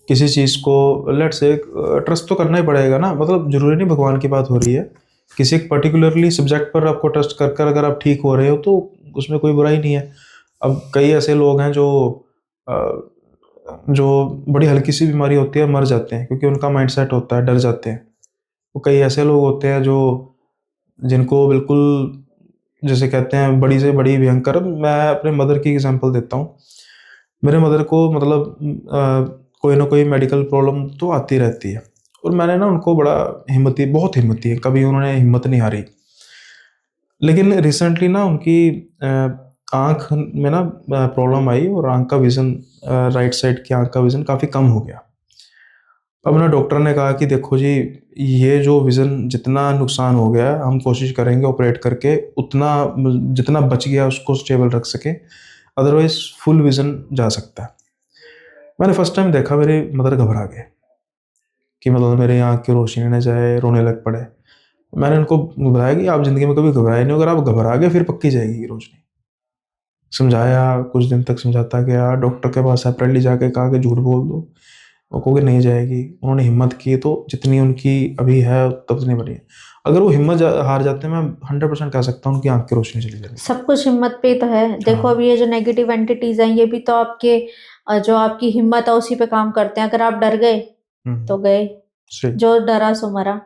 किसी चीज़ को लेट से ट्रस्ट तो करना ही पड़ेगा ना। मतलब जरूरी नहीं भगवान की बात हो रही है, किसी एक पर्टिकुलरली सब्जेक्ट पर आपको ट्रस्ट कर कर अगर आप ठीक हो रहे हो तो उसमें कोई बुराई नहीं है। अब कई ऐसे लोग हैं जो बड़ी हल्की सी बीमारी होती है मर जाते हैं क्योंकि उनका माइंडसेट होता है, डर जाते हैं। तो कई ऐसे लोग होते हैं जो जिनको बिल्कुल जैसे कहते हैं बड़ी से बड़ी भयंकर, मैं अपने मदर की एग्जांपल देता हूँ। मेरे मदर को मतलब कोई ना कोई मेडिकल प्रॉब्लम तो आती रहती है, और मैंने ना उनको बड़ा बहुत हिम्मती है, कभी उन्होंने हिम्मत नहीं हारी। लेकिन रिसेंटली ना उनकी आँख में ना प्रॉब्लम आई, और आँख का विज़न, राइट साइड की आँख का विज़न काफ़ी कम हो गया। अब ना डॉक्टर ने कहा कि देखो जी, ये जो विज़न जितना नुकसान हो गया है हम कोशिश करेंगे ऑपरेट करके उतना जितना बच गया उसको स्टेबल रख सके, अदरवाइज फुल विज़न जा सकता है। मैंने फर्स्ट टाइम देखा मेरे मदर घबरा गए कि मतलब मेरे आँख की रोशनी न जाए, रोने लग पड़े। मैंने उनको बताया कि आप ज़िंदगी में कभी घबराए नहीं, अगर आप घबरा गए फिर पक्की जाएगी रोशनी। समझाया, कुछ दिन तक समझाता गया, डॉक्टर के पास सेपरेटली जाके कहा कि झूठ बोल दो, वो कहोगे नहीं जाएगी। उन्होंने हिम्मत की तो जितनी उनकी अभी है उतनी बनी है। अगर वो हिम्मत हार जाते हैं, मैं 100% कह सकता हूँ उनकी आँख की रोशनी चली जाएगी। सब कुछ हिम्मत पे तो है। देखो हाँ। अभी ये जो नेगेटिव एंटिटीज हैं ये भी तो आपके जो आपकी हिम्मत है उसी पे काम करते हैं। अगर आप डर गए तो गए, सही। जो डरा सो मरा।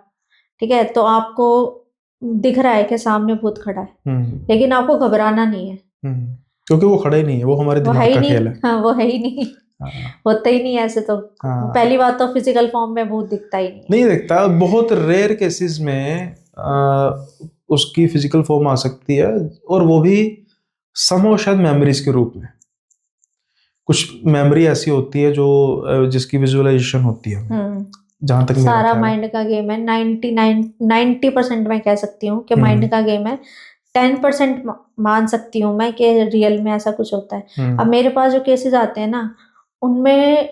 ठीक है, तो आपको दिख रहा है कि सामने भूत खड़ा है, लेकिन आपको घबराना नहीं है, क्योंकि वो खड़ा ही नहीं है, वो हमारे वो है दिमाग ही का नहीं। खेल है। हाँ, वो है ही नहीं, हाँ। होता ही नहीं है ऐसे तो। हाँ। पहली बात तो फिजिकल फॉर्म में भूत दिखता ही नहीं है। नहीं दिखता, बहुत रेयर केसेस में उसकी फिजिकल फॉर्म आ सकती है, और वो भी समो शायद मेमोरीज के रूप में। कुछ मेमोरी ऐसी होती है जो जिसकी विजुअलाइजेशन होती है, जहां तक मेरा सारा ख्याल है। माइंड का गेम है। 90% मैं कह सकती हूँ कि माइंड का गेम है। 10% मान सकती हूँ मैं कि रियल में ऐसा कुछ होता है। अब मेरे पास जो केसेस आते हैं ना, उनमें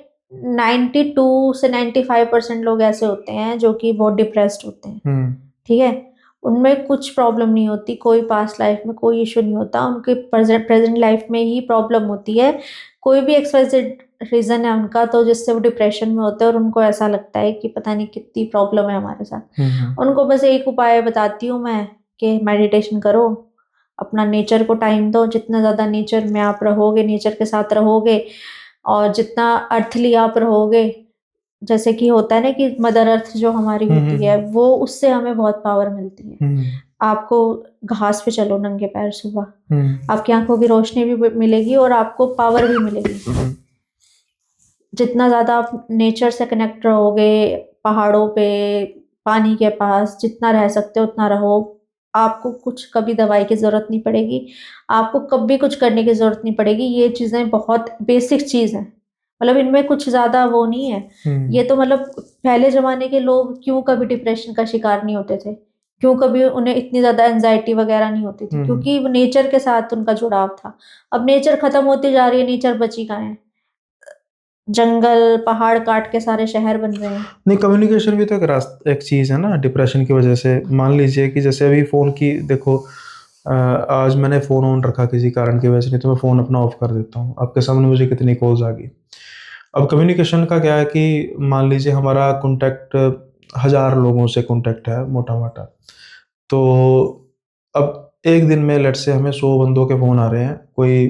92 से 95% लोग ऐसे होते हैं जो कि बहुत डिप्रेस्ड होते हैं। ठीक है, उनमें कुछ प्रॉब्लम नहीं होती, कोई पास्ट लाइफ में कोई इशू नहीं होता, उनके प्रेजेंट लाइफ में ही प्रॉब्लम होती है। कोई भी एक्सवाइजेड रीजन है उनका, तो जिससे वो डिप्रेशन में होते हैं और उनको ऐसा लगता है कि पता नहीं कितनी प्रॉब्लम है हमारे साथ। उनको बस एक उपाय बताती हूँ मैं कि मेडिटेशन करो, अपना नेचर को टाइम दो। जितना ज़्यादा नेचर में आप रहोगे, नेचर के साथ रहोगे, और जितना अर्थली आप रहोगे, जैसे कि होता है ना कि मदर अर्थ जो हमारी होती है, वो उससे हमें बहुत पावर मिलती है। आपको घास पे चलो नंगे पैर सुबह, आपकी आंखों की रोशनी भी मिलेगी और आपको पावर भी मिलेगी। जितना ज़्यादा आप नेचर से कनेक्ट रहोगे, पहाड़ों पे, पानी के पास जितना रह सकते हो उतना रहो। आपको कुछ कभी दवाई की ज़रूरत नहीं पड़ेगी, आपको कभी कुछ करने की ज़रूरत नहीं पड़ेगी। ये चीज़ें बहुत बेसिक चीज़ हैं, मतलब इनमें कुछ ज़्यादा वो नहीं है। ये तो मतलब पहले ज़माने के लोग क्यों कभी डिप्रेशन का शिकार नहीं होते थे, क्यों कभी उन्हें इतनी ज़्यादा एंजाइटी वगैरह नहीं होती थी, क्योंकि नेचर के साथ उनका जुड़ाव था। अब नेचर खत्म होती जा रही है, नेचर बची कहाँ है। जंगल पहाड़ काट के सारे शहर बन रहे हैं। नहीं, कम्युनिकेशन भी तो एक चीज़ है ना डिप्रेशन की वजह से। मान लीजिए कि जैसे अभी फ़ोन की देखो, आज मैंने फ़ोन ऑन रखा किसी कारण की वजह से, नहीं तो मैं फ़ोन अपना ऑफ कर देता हूँ। आपके सामने मुझे कितनी कॉल्स आ गई। अब कम्युनिकेशन का क्या है कि मान लीजिए हमारा कॉन्टैक्ट 1000 लोगों से कॉन्टैक्ट है मोटा-मोटा। तो अब एक दिन में लेट्स से हमें 100 बंदों के फ़ोन आ रहे हैं। कोई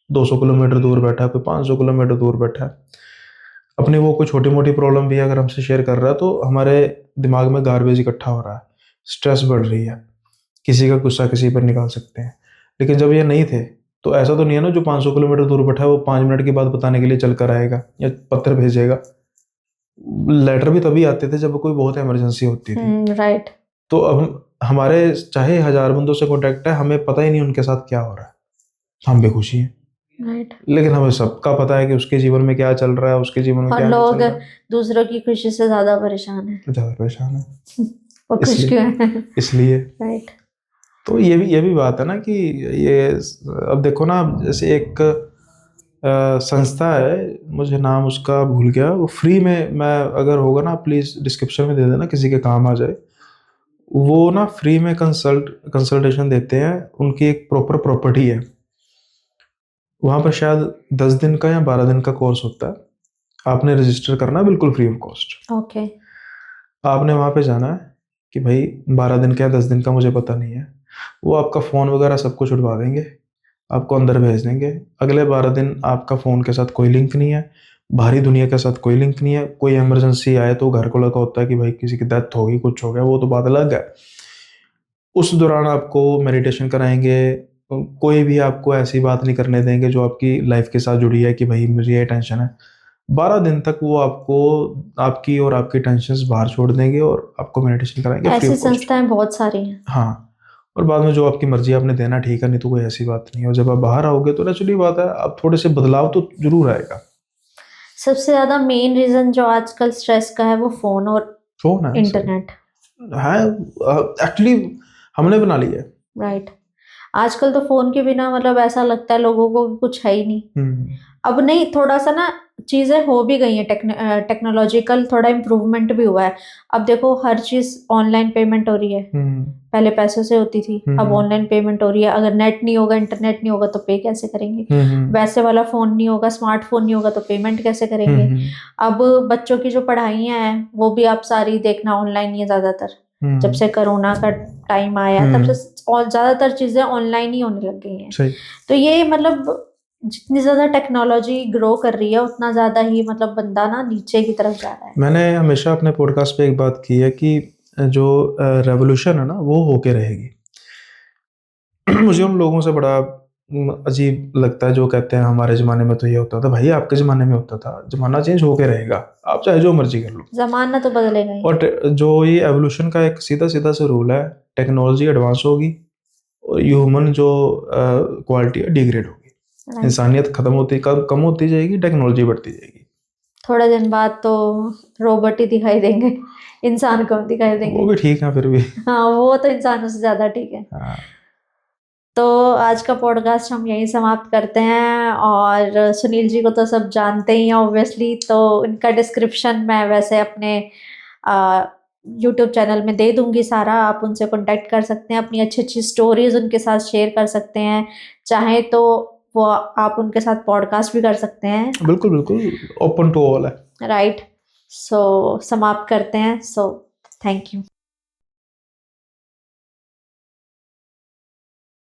200 किलोमीटर दूर बैठा है, कोई 500 किलोमीटर दूर बैठा है। अपनी वो कोई छोटी-मोटी प्रॉब्लम भी अगर हमसे शेयर कर रहा है, तो हमारे दिमाग में गार्बेज इकट्ठा हो रहा है, स्ट्रेस बढ़ रही है, किसी का गुस्सा किसी पर निकाल सकते हैं। लेकिन जब ये नहीं थे, तो ऐसा तो नहीं है ना जो 500 किलोमीटर दूर बैठा है वो 5 मिनट की बात बताने के लिए चल कर आएगा या पत्र भेजेगा। लेटर भी तभी आते थे जब कोई बहुत इमरजेंसी होती थी। राइट। तो अब हमारे चाहे 1000 बंदों से कॉन्टैक्ट है, हमें पता ही नहीं उनके साथ क्या हो रहा है। हम बेखुशी हैं। राइट। लेकिन हमें सबका पता है कि उसके जीवन में क्या चल रहा है, उसके जीवन में और क्या नहीं लोग चल रहा है। दूसरों की खुशी से ज्यादा परेशान है। ज़्यादा परेशान है। वो खुश इसलिए क्यों है? इसलिए राइट। तो ये भी बात है ना कि ये अब देखो ना, अब जैसे एक संस्था है, मुझे नाम उसका भूल गया, वो फ्री में, मैं अगर होगा ना प्लीज़ डिस्क्रिप्शन में दे देना, किसी के काम आ जाए। वो ना फ्री में कंसल्टेशन देते हैं। उनकी एक प्रॉपर प्रॉपर्टी है, वहाँ पर शायद 10 दिन का या 12 दिन का कोर्स होता है। आपने रजिस्टर करना है बिल्कुल फ्री ऑफ कॉस्ट। ओके। आपने वहाँ पे जाना है कि भाई 12 दिन का या 10 दिन का मुझे पता नहीं है। वो आपका फ़ोन वगैरह सब कुछ उठवा देंगे, आपको अंदर भेज देंगे। अगले 12 दिन आपका फ़ोन के साथ कोई लिंक नहीं है, बाहरी दुनिया के साथ कोई लिंक नहीं है। कोई इमरजेंसी आए तो घर को लगा होता है कि भाई किसी की डेथ हो गई, कुछ हो गया, वो तो बात अलग है। उस दौरान आपको मेडिटेशन कराएँगे, कोई भी आपको ऐसी बात नहीं करने देंगे जो आपकी लाइफ़ के साथ जुड़ी है कि भाई मुझे ये टेंशन है। 12 दिन तक वो आपको आपकी और आपकी टेंशन्स बाहर छोड़ देंगे और आपको मेडिटेशन कराएँगे फ्री ऐसी ऑफ कॉस्ट। संस्थाएं बहुत सारी हैं। हाँ, और बाद में जो आपकी मर्ज़ी आपने देना ठीक है, नहीं तो कोई ऐसी बात नहीं है। और जब आप बाहर आओगे तो नेचुरली बात है, आप थोड़े से बदलाव तो ज़रूर आएगा। सबसे ज्यादा मेन रीजन जो आजकल स्ट्रेस का है वो फोन और फ़ोन है, सही इंटरनेट। है। एक्चुअली हमने बना लिया है। राइट। आजकल तो फोन के बिना मतलब ऐसा लगता है लोगों को कि कुछ है ही नहीं। हुँ, अब नहीं, थोड़ा सा ना चीजें हो भी गई हैं, टेक्नोलॉजिकल थोड़ा इम्प्रूवमेंट भी हुआ है। अब देखो हर चीज ऑनलाइन पेमेंट हो रही है। हुँ, पहले पैसों से होती थी, अब हुँ, ऑनलाइन पेमेंट हो रही है। अगर नेट नहीं होगा, इंटरनेट नहीं होगा तो पे कैसे करेंगे? हुँ, हुँ, वैसे वाला फोन नहीं होगा, स्मार्टफोन नहीं होगा तो पेमेंट कैसे हुँ, करेंगे? हुँ, अब बच्चों की जो पढ़ाइयाँ हैं वो भी आप सारी देखना ऑनलाइन ही है ज़्यादातर। जब हुँ, से कोरोना का टाइम आया तब हुँ, से और ज़्यादातर चीज़ें ऑनलाइन ही होने लग गई हैं। सही। तो ये मतलब जितनी ज़्यादा टेक्नोलॉजी ग्रो कर रही है उतना ज़्यादा ही मतलब बंदा ना नीचे की तरफ जा रहा है। मैंने हमेशा अपने पॉडकास्ट पे एक बात की है कि जो रेवोल्यूशन है ना, वो होके रहेगी। मुझे उन लोगों से बड़ा अजीब लगता है जो कहते हैं हमारे ज़माने में तो ये होता था। भाई आपके ज़माने में होता था, ज़माना चेंज होके रहेगा। आप चाहे जो मर्ज़ी कर लो। ज़माना तो बदलेगा ही। और जो ये एवोल्यूशन का एक सीधा-सीधा सा रूल है, टेक्नोलॉजी एडवांस होगी और ह्यूमन जो क्वालिटी है डिग्रेड होगी। राइट। इंसानियत खत्म होती कम होती जाएगी, टेक्नोलॉजी बढ़ती जाएगी। थोड़े दिन बाद तो रोबोट ही दिखाई देंगे, इंसान कम दिखाई वो देंगे। भी ठीक है फिर भी। हाँ, वो तो इंसानों से ज़्यादा ठीक है। हाँ, तो आज का पॉडकास्ट हम यहीं समाप्त करते हैं। और सुनील जी को तो सब जानते ही हैं ऑब्वियसली, तो इनका डिस्क्रिप्शन मैं वैसे अपने यूट्यूब चैनल में दे दूंगी सारा। आप उनसे कांटेक्ट कर सकते हैं, अपनी अच्छी अच्छी स्टोरीज उनके साथ शेयर कर सकते हैं। चाहे तो वो आप उनके साथ पॉडकास्ट भी कर सकते हैं। बिल्कुल, बिल्कुल ओपन टू ऑल है। राइट। सो समाप्त करते हैं। So thank you.